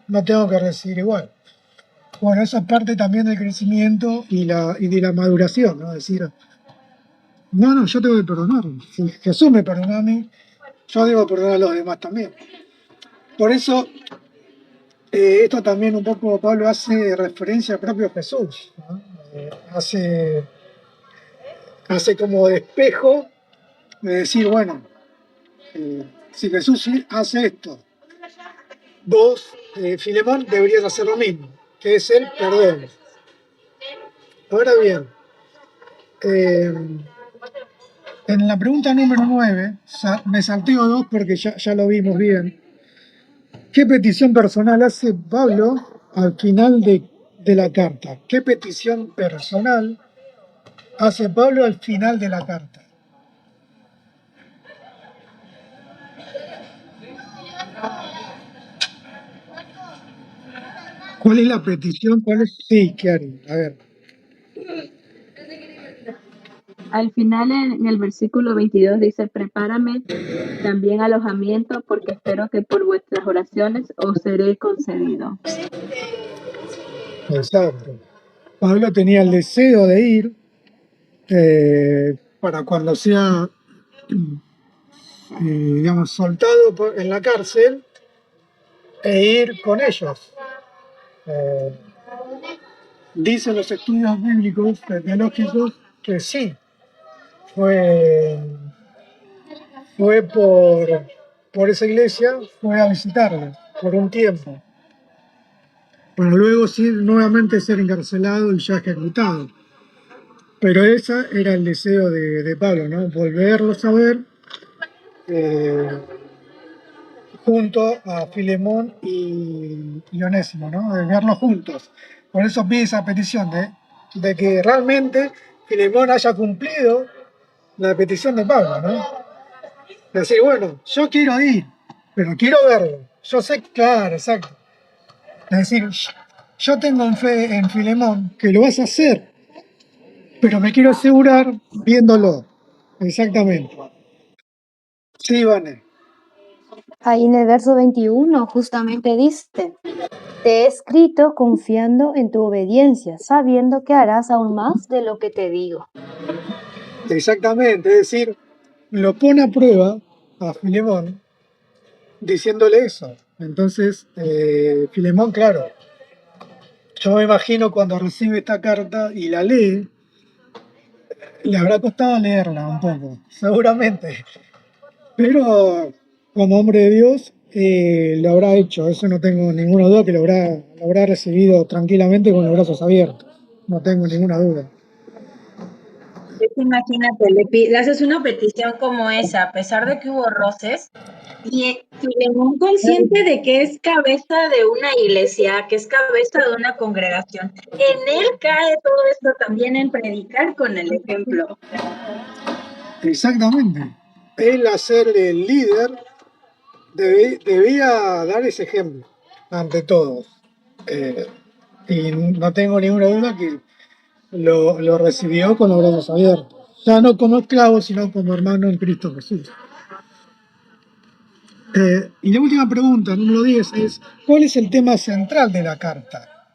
no tengo que recibir igual. Bueno, eso es parte también del crecimiento y de la maduración, ¿no? Decir, no, yo tengo que perdonar. Si Jesús me perdonó a mí, yo debo perdonar a los demás también. Por eso, esto también un poco Pablo hace referencia al propio Jesús, ¿no? Hace como de espejo de decir, bueno, si Jesús hace esto, vos, Filemón, deberías hacer lo mismo, que es el perdón. Ahora bien, en la pregunta número 9, me salteo dos porque ya lo vimos bien. ¿Qué petición personal hace Pablo al final de la carta? ¿Qué petición personal hace Pablo al final de la carta? ¿Cuál es la petición? Sí, Kiari, a ver. Al final, en el versículo 22 dice, prepárame también alojamiento, porque espero que por vuestras oraciones os seré concedido. Exacto. Pablo tenía el deseo de ir para cuando sea, digamos, soltado en la cárcel e ir con ellos. Dicen los estudios bíblicos, teológicos, que sí, fue por esa iglesia, fue a visitarle por un tiempo, para luego nuevamente ser encarcelado y ya ejecutado. Pero ese era el deseo de Pablo, ¿no? Volverlos a ver eh, junto a Filemón y Onésimo, ¿no? De verlos juntos. Por eso pide esa petición de que realmente Filemón haya cumplido la petición de Pablo, ¿no? Decir, bueno, yo quiero ir, pero quiero verlo. Yo sé, claro, exacto. Es decir, yo tengo fe en Filemón que lo vas a hacer, pero me quiero asegurar viéndolo. Exactamente. Sí, Vane. Ahí en el verso 21 justamente dice, te he escrito confiando en tu obediencia, sabiendo que harás aún más de lo que te digo. Exactamente, es decir, lo pone a prueba a Filemón diciéndole eso. Entonces, Filemón, claro, yo me imagino cuando recibe esta carta y la lee, le habrá costado leerla un poco, seguramente, pero como hombre de Dios lo habrá hecho, eso no tengo ninguna duda que lo habrá recibido tranquilamente con los brazos abiertos, no tengo ninguna duda. Imagínate, le haces una petición como esa, a pesar de que hubo roces, y Filemón consciente de que es cabeza de una iglesia, que es cabeza de una congregación. En él cae todo esto también en predicar con el ejemplo. Exactamente, él a ser el líder debía dar ese ejemplo ante todos. Y no tengo ninguna duda que lo recibió con los brazos abiertos. Ya no como esclavo, sino como hermano en Cristo Jesús. Y la última pregunta, número 10, es: ¿cuál es el tema central de la carta?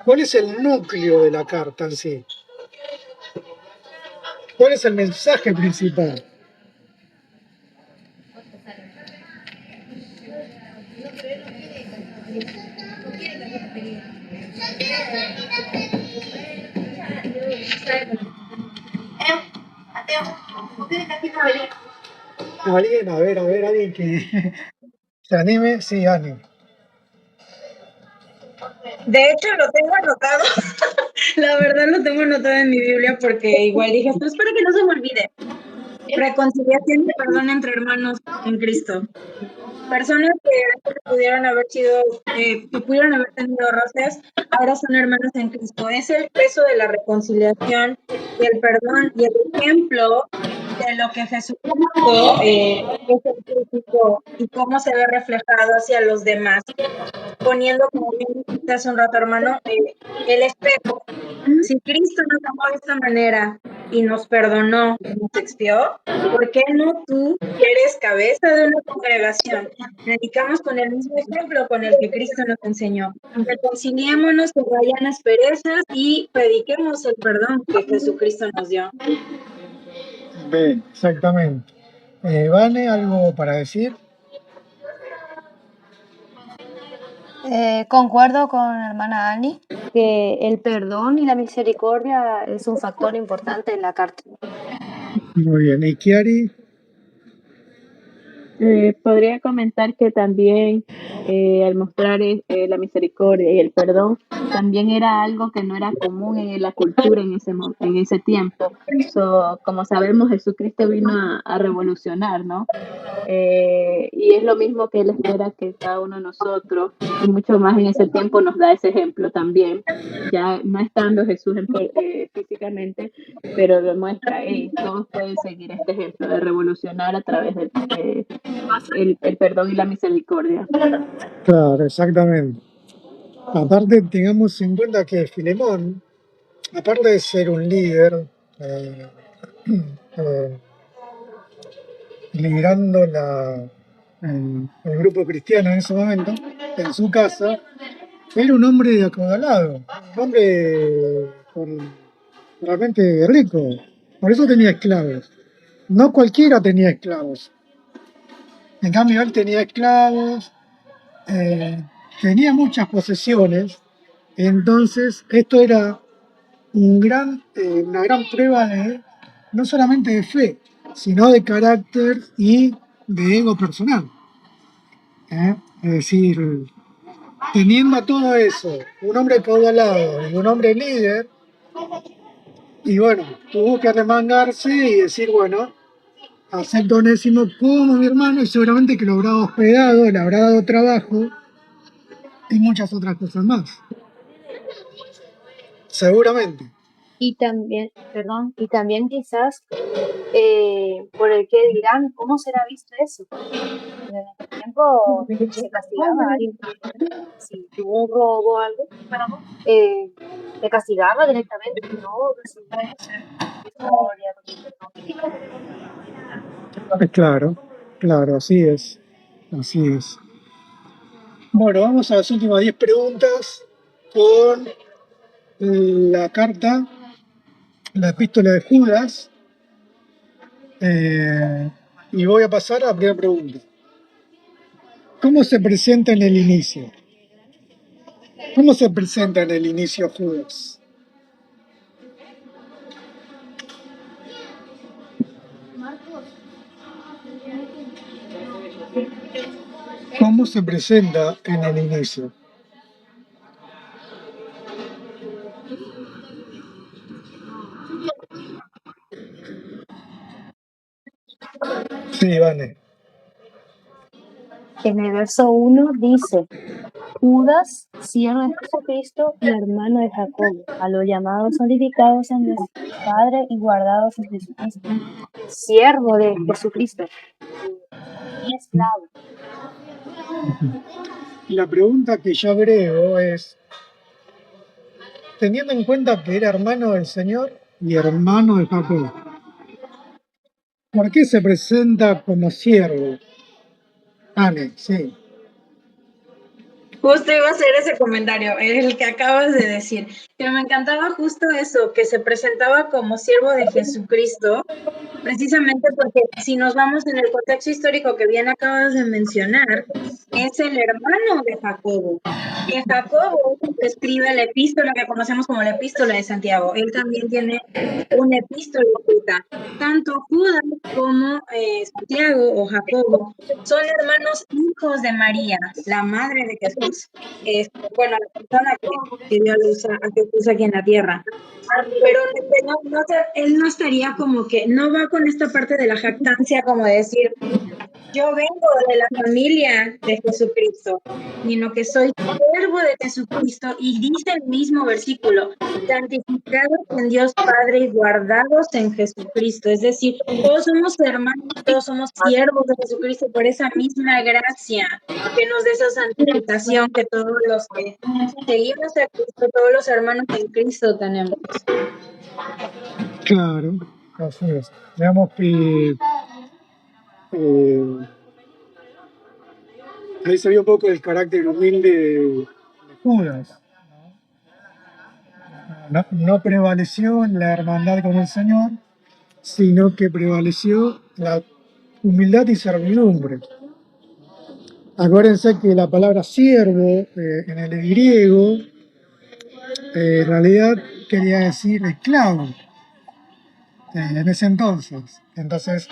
¿Cuál es el núcleo de la carta en sí? ¿Cuál es el mensaje principal? ¿Alguien? A ver, alguien que se anime. Sí, Ani. De hecho, lo tengo anotado. La verdad lo tengo anotado en mi Biblia porque igual dije, esto es para que no se me olvide. Reconciliación y perdón entre hermanos en Cristo. Personas que antes pudieron haber sido, que pudieron haber tenido roces, ahora son hermanos en Cristo. Es el peso de la reconciliación y el perdón y el ejemplo de lo que Jesucristo es el crítico y cómo se ve reflejado hacia los demás, poniendo, como bien dijiste hace un rato, hermano, el espejo. Si Cristo nos amó de esta manera y nos perdonó, nos expió, ¿por qué no tú, que eres cabeza de una congregación? Predicamos con el mismo ejemplo con el que Cristo nos enseñó. Reconciliémonos con vayan asperezas y prediquemos el perdón que Jesucristo nos dio. Bien, exactamente. Vane, ¿algo para decir? Concuerdo con la hermana Ani que el perdón y la misericordia es un factor importante en la carta. Muy bien. ¿Y Kiari? Podría comentar que también al mostrar la misericordia y el perdón, también era algo que no era común en la cultura en ese tiempo. Como sabemos, Jesucristo vino a revolucionar, ¿no? Y es lo mismo que Él espera que cada uno de nosotros, y mucho más en ese tiempo nos da ese ejemplo también, ya no estando Jesús físicamente, pero lo muestra, todos pueden seguir este ejemplo de revolucionar a través del el perdón y la misericordia. Claro, exactamente. Aparte, tengamos en cuenta que Filemón, aparte de ser un líder, eh, liderando el grupo cristiano en ese momento, en su casa, era un hombre acaudalado, un hombre realmente rico. Por eso tenía esclavos. No cualquiera tenía esclavos. En cambio, él tenía esclavos, tenía muchas posesiones. Entonces, esto era una gran prueba no solamente de fe, sino de carácter y de ego personal. Es decir, teniendo todo eso, un hombre caudalado y un hombre líder, y bueno, tuvo que arremangarse y decir, bueno, acepto a Onésimo como mi hermano y seguramente que lo habrá hospedado, le habrá dado trabajo y muchas otras cosas más. Seguramente. Y también, perdón, y también quizás por el que dirán, ¿cómo será visto eso? En el tiempo se castigaba a alguien que, si tuvo un robo o algo, se castigaba directamente, no recibía historia, Claro, claro, así es. Así es. Bueno, vamos a las últimas 10 preguntas con la carta, la epístola de Judas. Y voy a pasar a la primera pregunta. ¿Cómo se presenta en el inicio? ¿Cómo se presenta en el inicio Judas? ¿Cómo se presenta en el inicio? Sí, vale. En el verso 1 dice, Judas, siervo de Jesucristo y hermano de Jacobo, a los llamados santificados en Dios Padre y guardados en Jesucristo. Siervo de Jesucristo y esclavo. La pregunta que yo agrego es, teniendo en cuenta que era hermano del Señor y hermano de Jacob, ¿por qué se presenta como siervo? Ale, sí. Justo iba a hacer ese comentario, el que acabas de decir, que me encantaba justo eso, que se presentaba como siervo de Jesucristo, precisamente porque si nos vamos en el contexto histórico que bien acabas de mencionar, es el hermano de Jacobo. Que Jacobo escribe la epístola que conocemos como la epístola de Santiago. Él también tiene una epístola escrita. Tanto Judas como Santiago o Jacobo son hermanos hijos de María, la madre de Jesús. Bueno, la persona que dio a Jesús aquí en la tierra. Pero él no estaría como que, no va con esta parte de la jactancia como de decir, yo vengo de la familia de Jesucristo, sino que soy siervo de Jesucristo y dice el mismo versículo, santificados en Dios Padre y guardados en Jesucristo. Es decir, todos somos hermanos, todos somos siervos de Jesucristo por esa misma gracia que nos da esa santificación que todos los que seguimos a Cristo, todos los hermanos en Cristo tenemos. Claro, así es. Digamos que ahí se vio un poco el carácter humilde de Judas. No prevaleció la hermandad con el Señor, sino que prevaleció la humildad y servidumbre. Acuérdense que la palabra siervo en el griego en realidad quería decir esclavo en ese entonces. Entonces,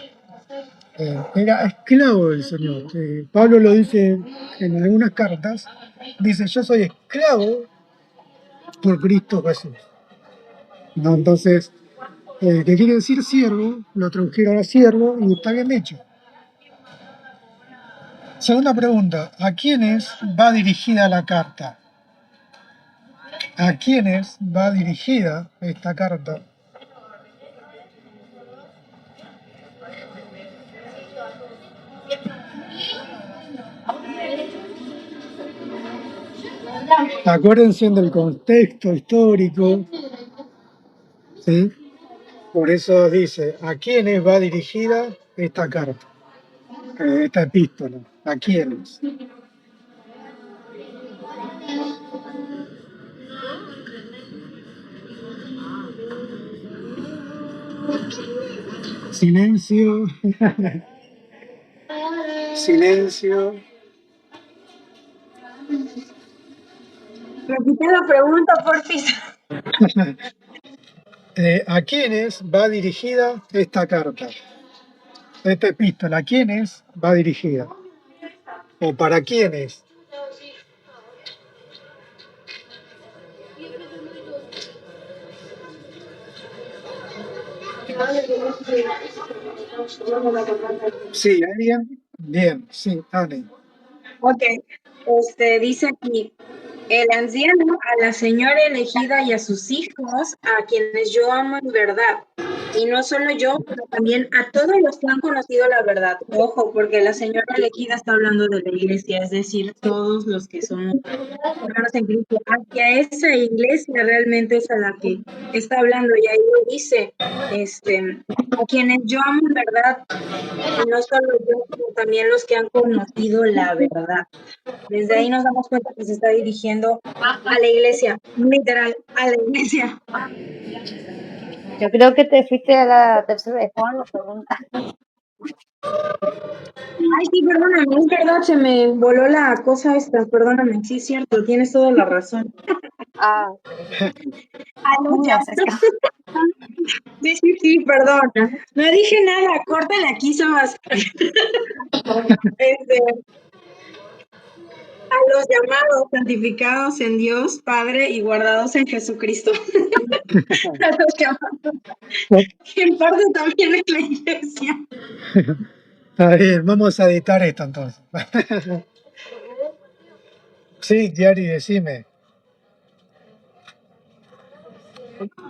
era esclavo del Señor. Pablo lo dice en algunas cartas, dice, yo soy esclavo por Cristo Jesús. ¿No? Entonces, ¿qué quiere decir siervo? Lo tradujeron a siervo y está bien dicho. Segunda pregunta, ¿a quiénes va dirigida la carta? ¿A quiénes va dirigida esta carta? Acuérdense del contexto histórico, ¿sí? Por eso dice, ¿a quiénes va dirigida esta carta? Esta epístola, ¿a quiénes? Silencio. Silencio. Repite la pregunta, porfis. ¿A quiénes va dirigida esta carta? esta epístola, ¿a quiénes va dirigida? ¿O para quiénes? Sí, ¿alguien? Bien, sí, Anne. Ok, dice aquí, el anciano a la señora elegida y a sus hijos, a quienes yo amo en verdad. Y no solo yo, pero también a todos los que han conocido la verdad. Ojo, porque la señora elegida está hablando de la iglesia, es decir, todos los que somos hermanos en Cristo. Hacia esa iglesia realmente es a la que está hablando. Y ahí lo dice, a quienes yo amo en verdad, y no solo yo, sino también los que han conocido la verdad. Desde ahí nos damos cuenta que se está dirigiendo a la iglesia, literal, a la iglesia. Yo creo que te fuiste a la tercera de Juan, la pregunta. Ay, sí, perdóname, es verdad, se me voló la cosa esta, perdóname, sí es cierto, tienes toda la razón. Ah, Ah, no, ya. Judas, es que Sí, perdón. No dije nada, córtale aquí, Sebas. A los llamados, santificados en Dios Padre y guardados en Jesucristo. A los llamados, que en parte también es la iglesia. Está bien, vamos a editar esto entonces. Sí, Yari, decime.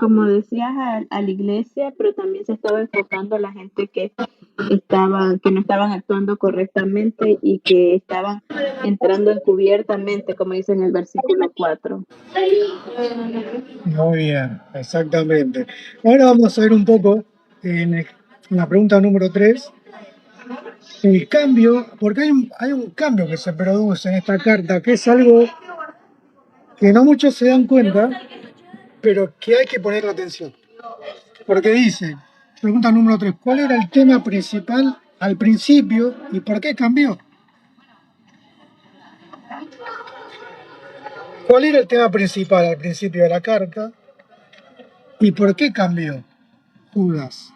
Como decías, a la iglesia, pero también se estaba enfocando a la gente que no estaban actuando correctamente y que estaban entrando encubiertamente, como dice en el versículo 4. Muy bien, exactamente. Ahora vamos a ver un poco en la pregunta número 3, el cambio, porque hay un cambio que se produce en esta carta, que es algo que no muchos se dan cuenta, pero que hay que poner atención. Porque dice, pregunta número 3, ¿cuál era el tema principal al principio y por qué cambió? ¿Cuál era el tema principal al principio de la carta y por qué cambió Judas?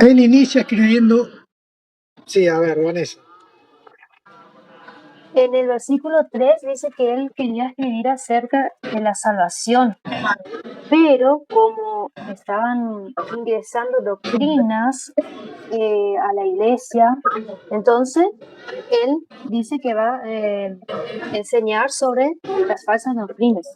Él inicia escribiendo... Sí, a ver, Vanessa. en el versículo 3 dice que él quería escribir acerca de la salvación, pero como estaban ingresando doctrinas a la iglesia, entonces él dice que va a enseñar sobre las falsas doctrinas.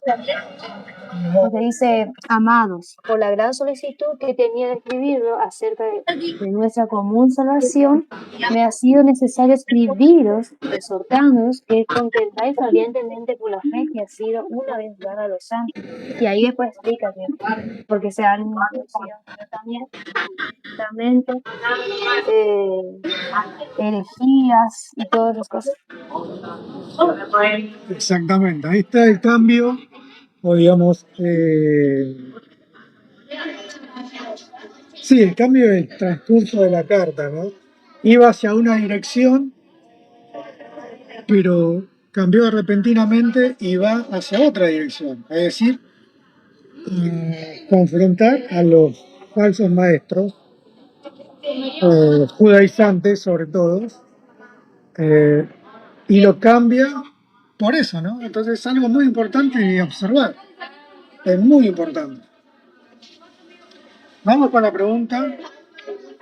Porque dice, amados, por la gran solicitud que tenía de escribirlo acerca de nuestra común salvación, me ha sido necesario escribiros, exhortándoos que contentáis valientemente por la fe que ha sido una vez dada a los santos. Y ahí después explica que porque se han introducido también herejías y todas esas cosas. Exactamente, ahí está el cambio, o digamos, sí, el cambio del transcurso de la carta, ¿no? Iba hacia una dirección, pero cambió repentinamente y va hacia otra dirección, es decir, confrontar a los falsos maestros, judaizantes sobre todo, y lo cambia por eso, ¿no? Entonces es algo muy importante de observar, es muy importante. Vamos con la pregunta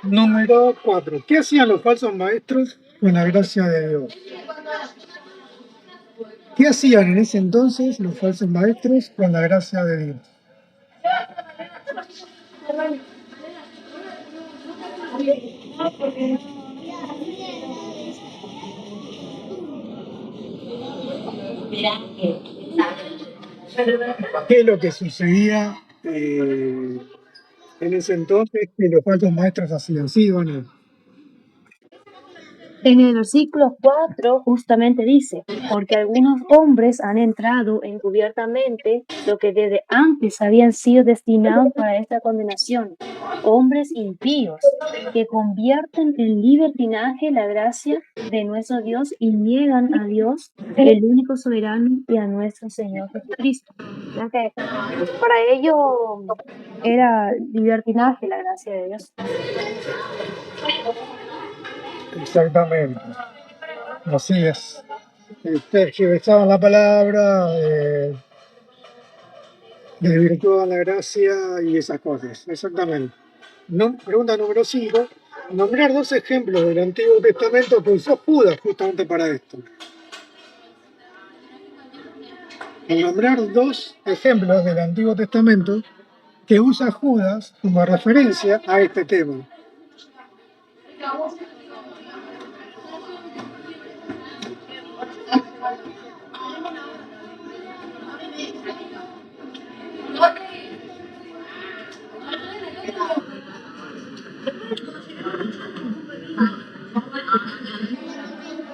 número 4. ¿Qué hacían los falsos maestros con la gracia de Dios? ¿Qué hacían en ese entonces los falsos maestros con la gracia de Dios? ¿Qué es lo que sucedía en ese entonces que los falsos maestros hacían? Sí, bueno. En el versículo 4 justamente dice, porque algunos hombres han entrado encubiertamente lo que desde antes habían sido destinados para esta condenación, hombres impíos que convierten en libertinaje la gracia de nuestro Dios y niegan a Dios, el único soberano, y a nuestro Señor Jesucristo. O sea que para ellos era libertinaje la gracia de Dios. Exactamente. Así es. Tergiversaban la palabra, desvirtuaban la gracia y esas cosas. Exactamente. Pregunta número 5. Nombrar dos ejemplos del Antiguo Testamento que usó Judas justamente para esto. Nombrar dos ejemplos del Antiguo Testamento que usa Judas como referencia a este tema.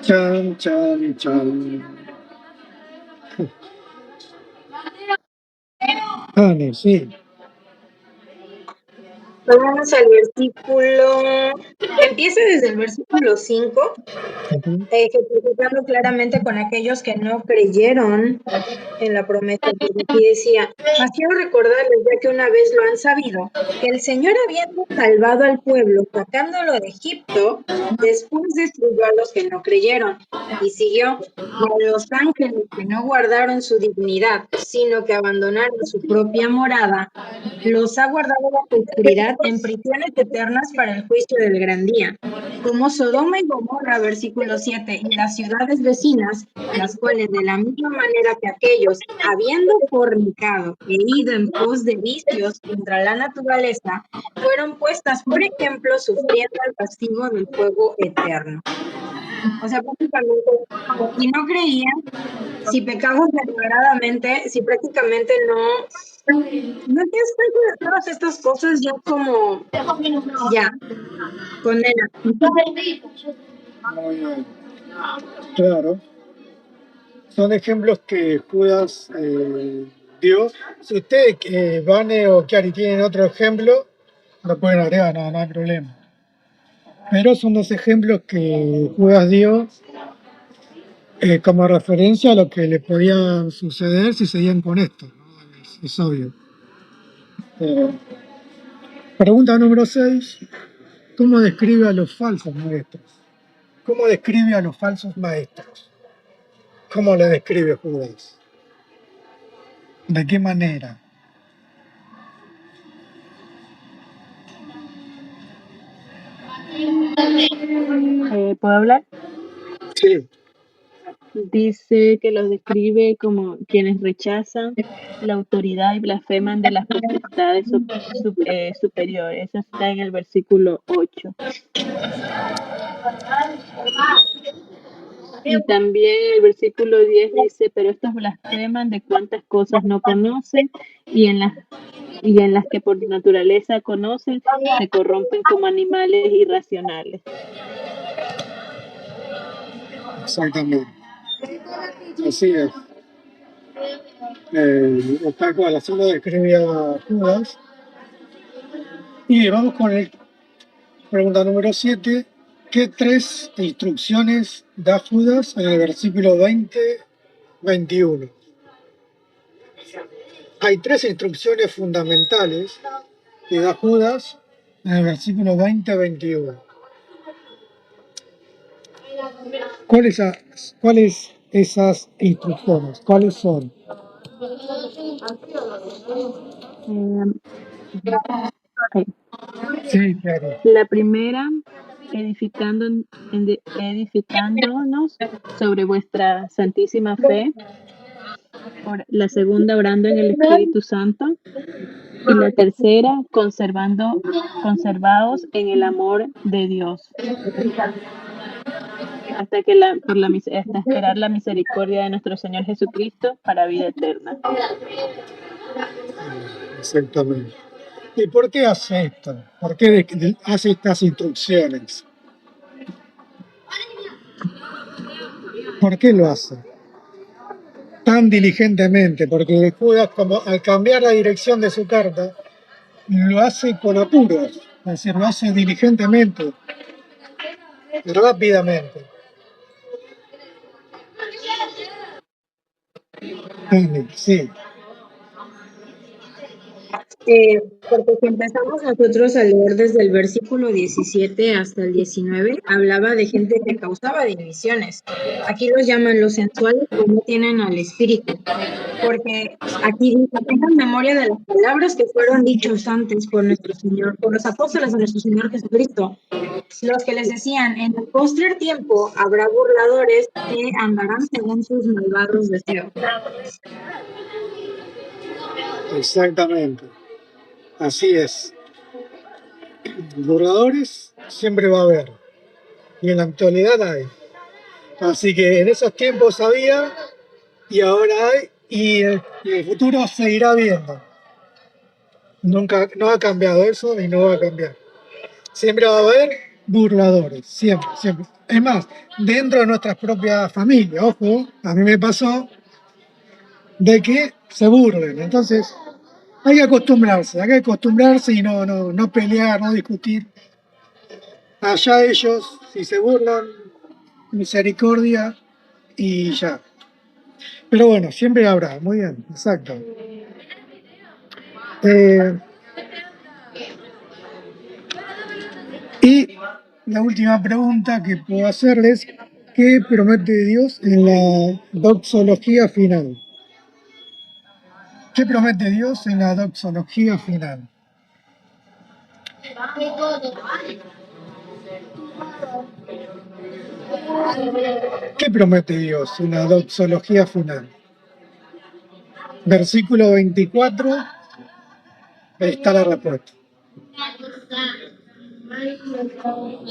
Chan, chan, chan. Ani, sí. Vamos al versículo, empieza desde el versículo 5, Ujú. ejemplificando claramente con aquellos que no creyeron en la promesa. Porque aquí decía, mas quiero recordarles, ya que una vez lo han sabido, que el Señor habiendo salvado al pueblo, sacándolo de Egipto, después destruyó a los que no creyeron. Y siguió, y a los ángeles que no guardaron su dignidad, sino que abandonaron su propia morada, los ha guardado bajo oscuridad en prisiones eternas para el juicio del gran día. Como Sodoma y Gomorra, versículo 7, y las ciudades vecinas, las cuales de la misma manera que aquellos, habiendo fornicado e ido en pos de vicios contra la naturaleza, fueron puestas, por ejemplo, sufriendo el castigo del fuego eterno. O sea, prácticamente, si no creían, si pecamos deliberadamente, si prácticamente no te das cuenta de todas estas cosas ya como, ya, condena. Muy bien. Claro. Son ejemplos que Judas dio. Si ustedes, Vane o Kiari, tienen otro ejemplo, lo pueden agregar, no hay problema. Pero son dos ejemplos que Judas dio como referencia a lo que le podía suceder si seguían con esto, ¿no? Es obvio. Pregunta número 6. ¿Cómo describe a los falsos maestros? ¿Cómo describe a los falsos maestros? ¿Cómo le describe Judas? ¿De qué manera? ¿Puedo hablar? Sí, Dice que los describe como quienes rechazan la autoridad y blasfeman de las potestades superiores. Eso está en el versículo 8. Y también el versículo 10 dice, pero estos blasfeman de cuantas cosas no conocen y en las que por naturaleza conocen, se corrompen como animales irracionales. exactamente. Así es. Tal cual, así lo describe a Judas. Y vamos con la pregunta número 7. ¿Qué tres instrucciones da Judas en el versículo 20-21? Hay tres instrucciones fundamentales que da Judas en el versículo 20-21. ¿Cuáles esas instrucciones? ¿Cuáles son? Ok. Sí, claro. La primera, edificándonos sobre vuestra santísima fe. La segunda, orando en el Espíritu Santo. Y la tercera, conservados en el amor de Dios. Hasta esperar la misericordia de nuestro Señor Jesucristo para vida eterna. Exactamente. ¿Y por qué hace esto? ¿Por qué hace estas instrucciones? ¿Por qué lo hace tan diligentemente? Porque Judas, como al cambiar la dirección de su carta, lo hace con apuros, es decir, lo hace diligentemente, rápidamente. Sí, Porque si empezamos nosotros a leer desde el versículo 17 hasta el 19, hablaba de gente que causaba divisiones. Aquí los llaman los sensuales, pues no tienen al espíritu. Porque aquí dice, tengan memoria de las palabras que fueron dichos antes por nuestro Señor, por los apóstoles de nuestro Señor Jesucristo, los que les decían, en el postrer tiempo habrá burladores que andarán según sus malvados deseos. exactamente. Así es. Burladores siempre va a haber. Y en la actualidad hay. Así que en esos tiempos había y ahora hay y en el futuro seguirá viendo. Nunca, no ha cambiado eso y no va a cambiar. Siempre va a haber burladores, siempre, siempre. Es más, dentro de nuestras propias familias, ojo, a mí me pasó de que se burlen. Entonces, hay que acostumbrarse y no pelear, no discutir. Allá ellos, si se burlan, misericordia y ya. Pero bueno, siempre habrá, muy bien, exacto. Eh, y la última pregunta que puedo hacerles, ¿qué promete Dios en la doxología final? ¿Qué promete Dios en la doxología final? ¿Qué promete Dios en la doxología final? Versículo 24, ahí está la respuesta.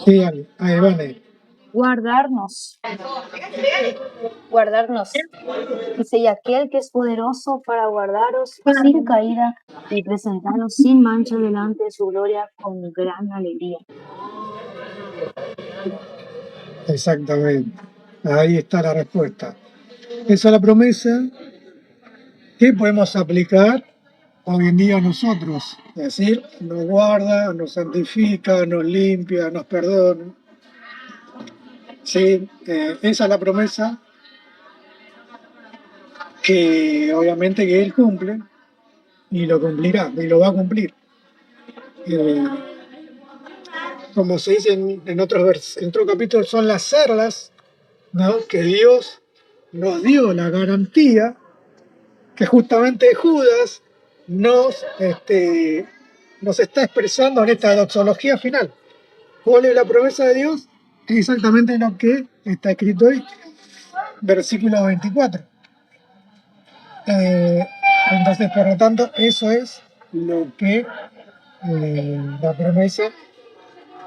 Sí, ahí vale. Guardarnos. Dice, y aquel que es poderoso para guardaros sin caída y presentaros sin mancha delante de su gloria con gran alegría. Exactamente. Ahí está la respuesta. Esa es la promesa que podemos aplicar hoy en día nosotros. Es decir, nos guarda, nos santifica, nos limpia, nos perdona. Sí, esa es la promesa que obviamente que Él cumple y lo cumplirá y lo va a cumplir. Eh, como se dice en otros capítulos, son las cerlas, ¿no?, que Dios nos dio la garantía que justamente Judas nos está expresando en esta doxología final. ¿Cuál es la promesa de Dios? Es exactamente lo que está escrito ahí, versículo 24. Entonces, por lo tanto, eso es lo que la promesa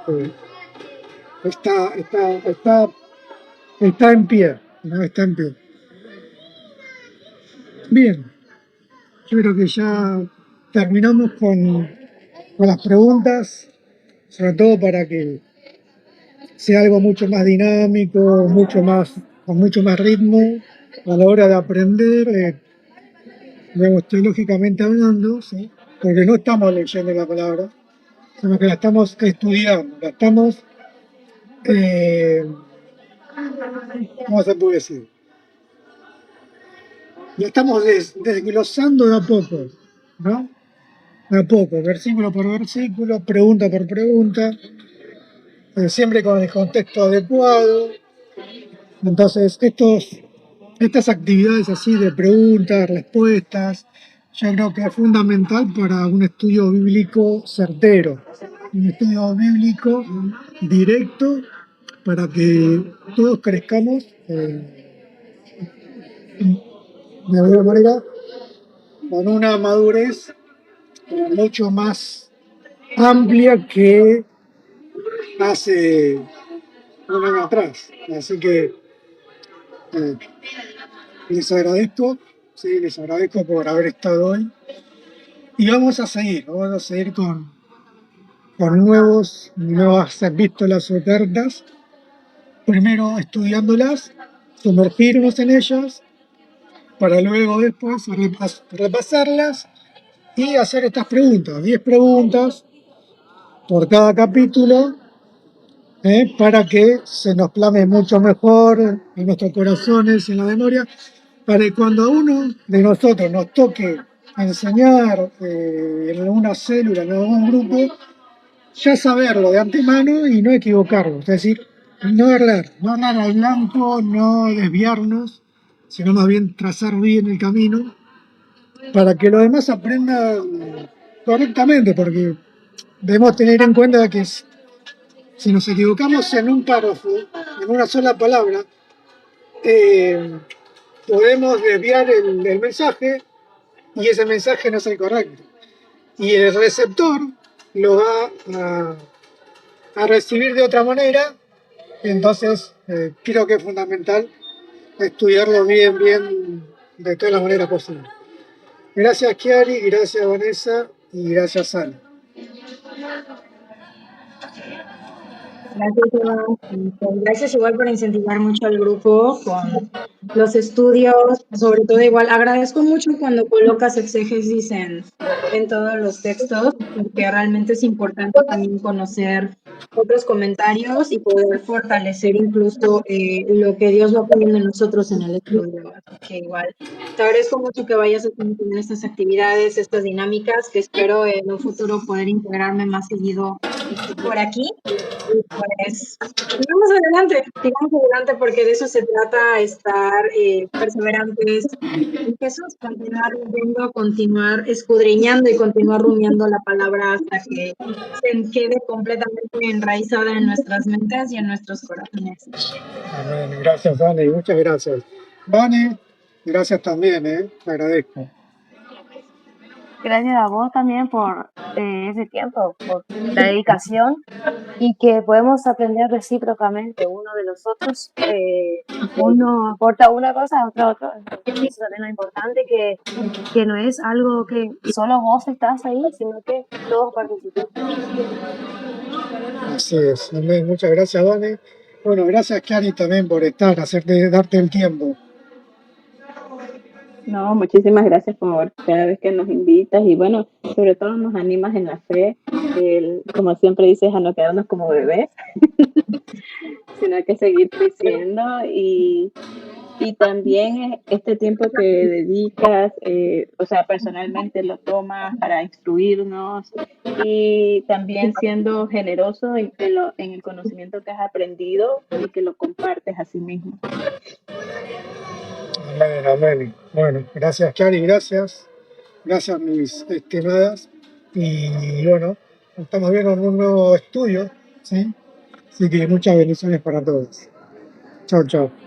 eh, está en pie, ¿no? Está en pie. Bien, yo creo que ya terminamos con las preguntas, sobre todo para que sea algo mucho más dinámico, con mucho más ritmo a la hora de aprender, digamos, teológicamente hablando, ¿sí? Porque no estamos leyendo la palabra, sino que la estamos estudiando, la estamos, ¿cómo se puede decir? La estamos desglosando de a poco, ¿no? De a poco, versículo por versículo, pregunta por pregunta, siempre con el contexto adecuado. Entonces, estas actividades así de preguntas, respuestas, yo creo que es fundamental para un estudio bíblico certero, un estudio bíblico directo para que todos crezcamos de alguna manera con una madurez mucho más amplia que hace un año atrás. Así que eh, les agradezco, sí, les agradezco por haber estado hoy. Y vamos a seguir con nuevas epístolas o cartas, primero estudiándolas sumergirnos en ellas para luego después repasarlas y hacer estas preguntas, 10 preguntas por cada capítulo, para que se nos plame mucho mejor en nuestros corazones y en la memoria, para que cuando a uno de nosotros nos toque enseñar en alguna célula, en algún grupo, ya saberlo de antemano y no equivocarnos, es decir, no errar al blanco, no desviarnos, sino más bien trazar bien el camino para que los demás aprendan correctamente, porque debemos tener en cuenta que si nos equivocamos en un párrafo, en una sola palabra, podemos desviar el mensaje y ese mensaje no es el correcto. Y el receptor lo va a recibir de otra manera, entonces creo que es fundamental estudiarlo bien, de todas las maneras posibles. Gracias, Chiari, gracias, Vanessa, y gracias, Ana. Gracias, Eva. Gracias igual por incentivar mucho al grupo con los estudios, sobre todo igual. Agradezco mucho cuando colocas exégesis en todos los textos, porque realmente es importante también conocer otros comentarios y poder fortalecer incluso lo que Dios va poniendo en nosotros en el estudio. Así que igual, te agradezco mucho que vayas haciendo también estas actividades, estas dinámicas, que espero en un futuro poder integrarme más seguido por aquí. Y pues, sigamos adelante porque de eso se trata, estar perseverantes en Jesús, continuar leyendo, continuar escudriñando y continuar rumiando la palabra hasta que se quede completamente enraizada en nuestras mentes y en nuestros corazones. Amén. Gracias, Vane, muchas gracias. Vane, gracias también, te agradezco. Gracias a vos también por ese tiempo, por la dedicación y que podemos aprender recíprocamente uno de los otros. Uno aporta una cosa, otro otra. Eso también es lo importante, que no es algo que solo vos estás ahí, sino que todos participamos. Así es, amén. Muchas gracias, Vane. Bueno, gracias, Chiari, también por darte el tiempo. No, muchísimas gracias por cada vez que nos invitas y bueno, sobre todo nos animas en la fe, como siempre dices, a no quedarnos como bebés, sino que seguir creciendo y también este tiempo que dedicas, o sea, personalmente lo tomas para instruirnos y también siendo generoso en el conocimiento que has aprendido y que lo compartes a sí mismo. Amén, amén. Bueno, gracias, Chiari, gracias. Gracias, mis estimadas. Y bueno, estamos viendo un nuevo estudio, ¿sí? Así que muchas bendiciones para todos. Chao, chao.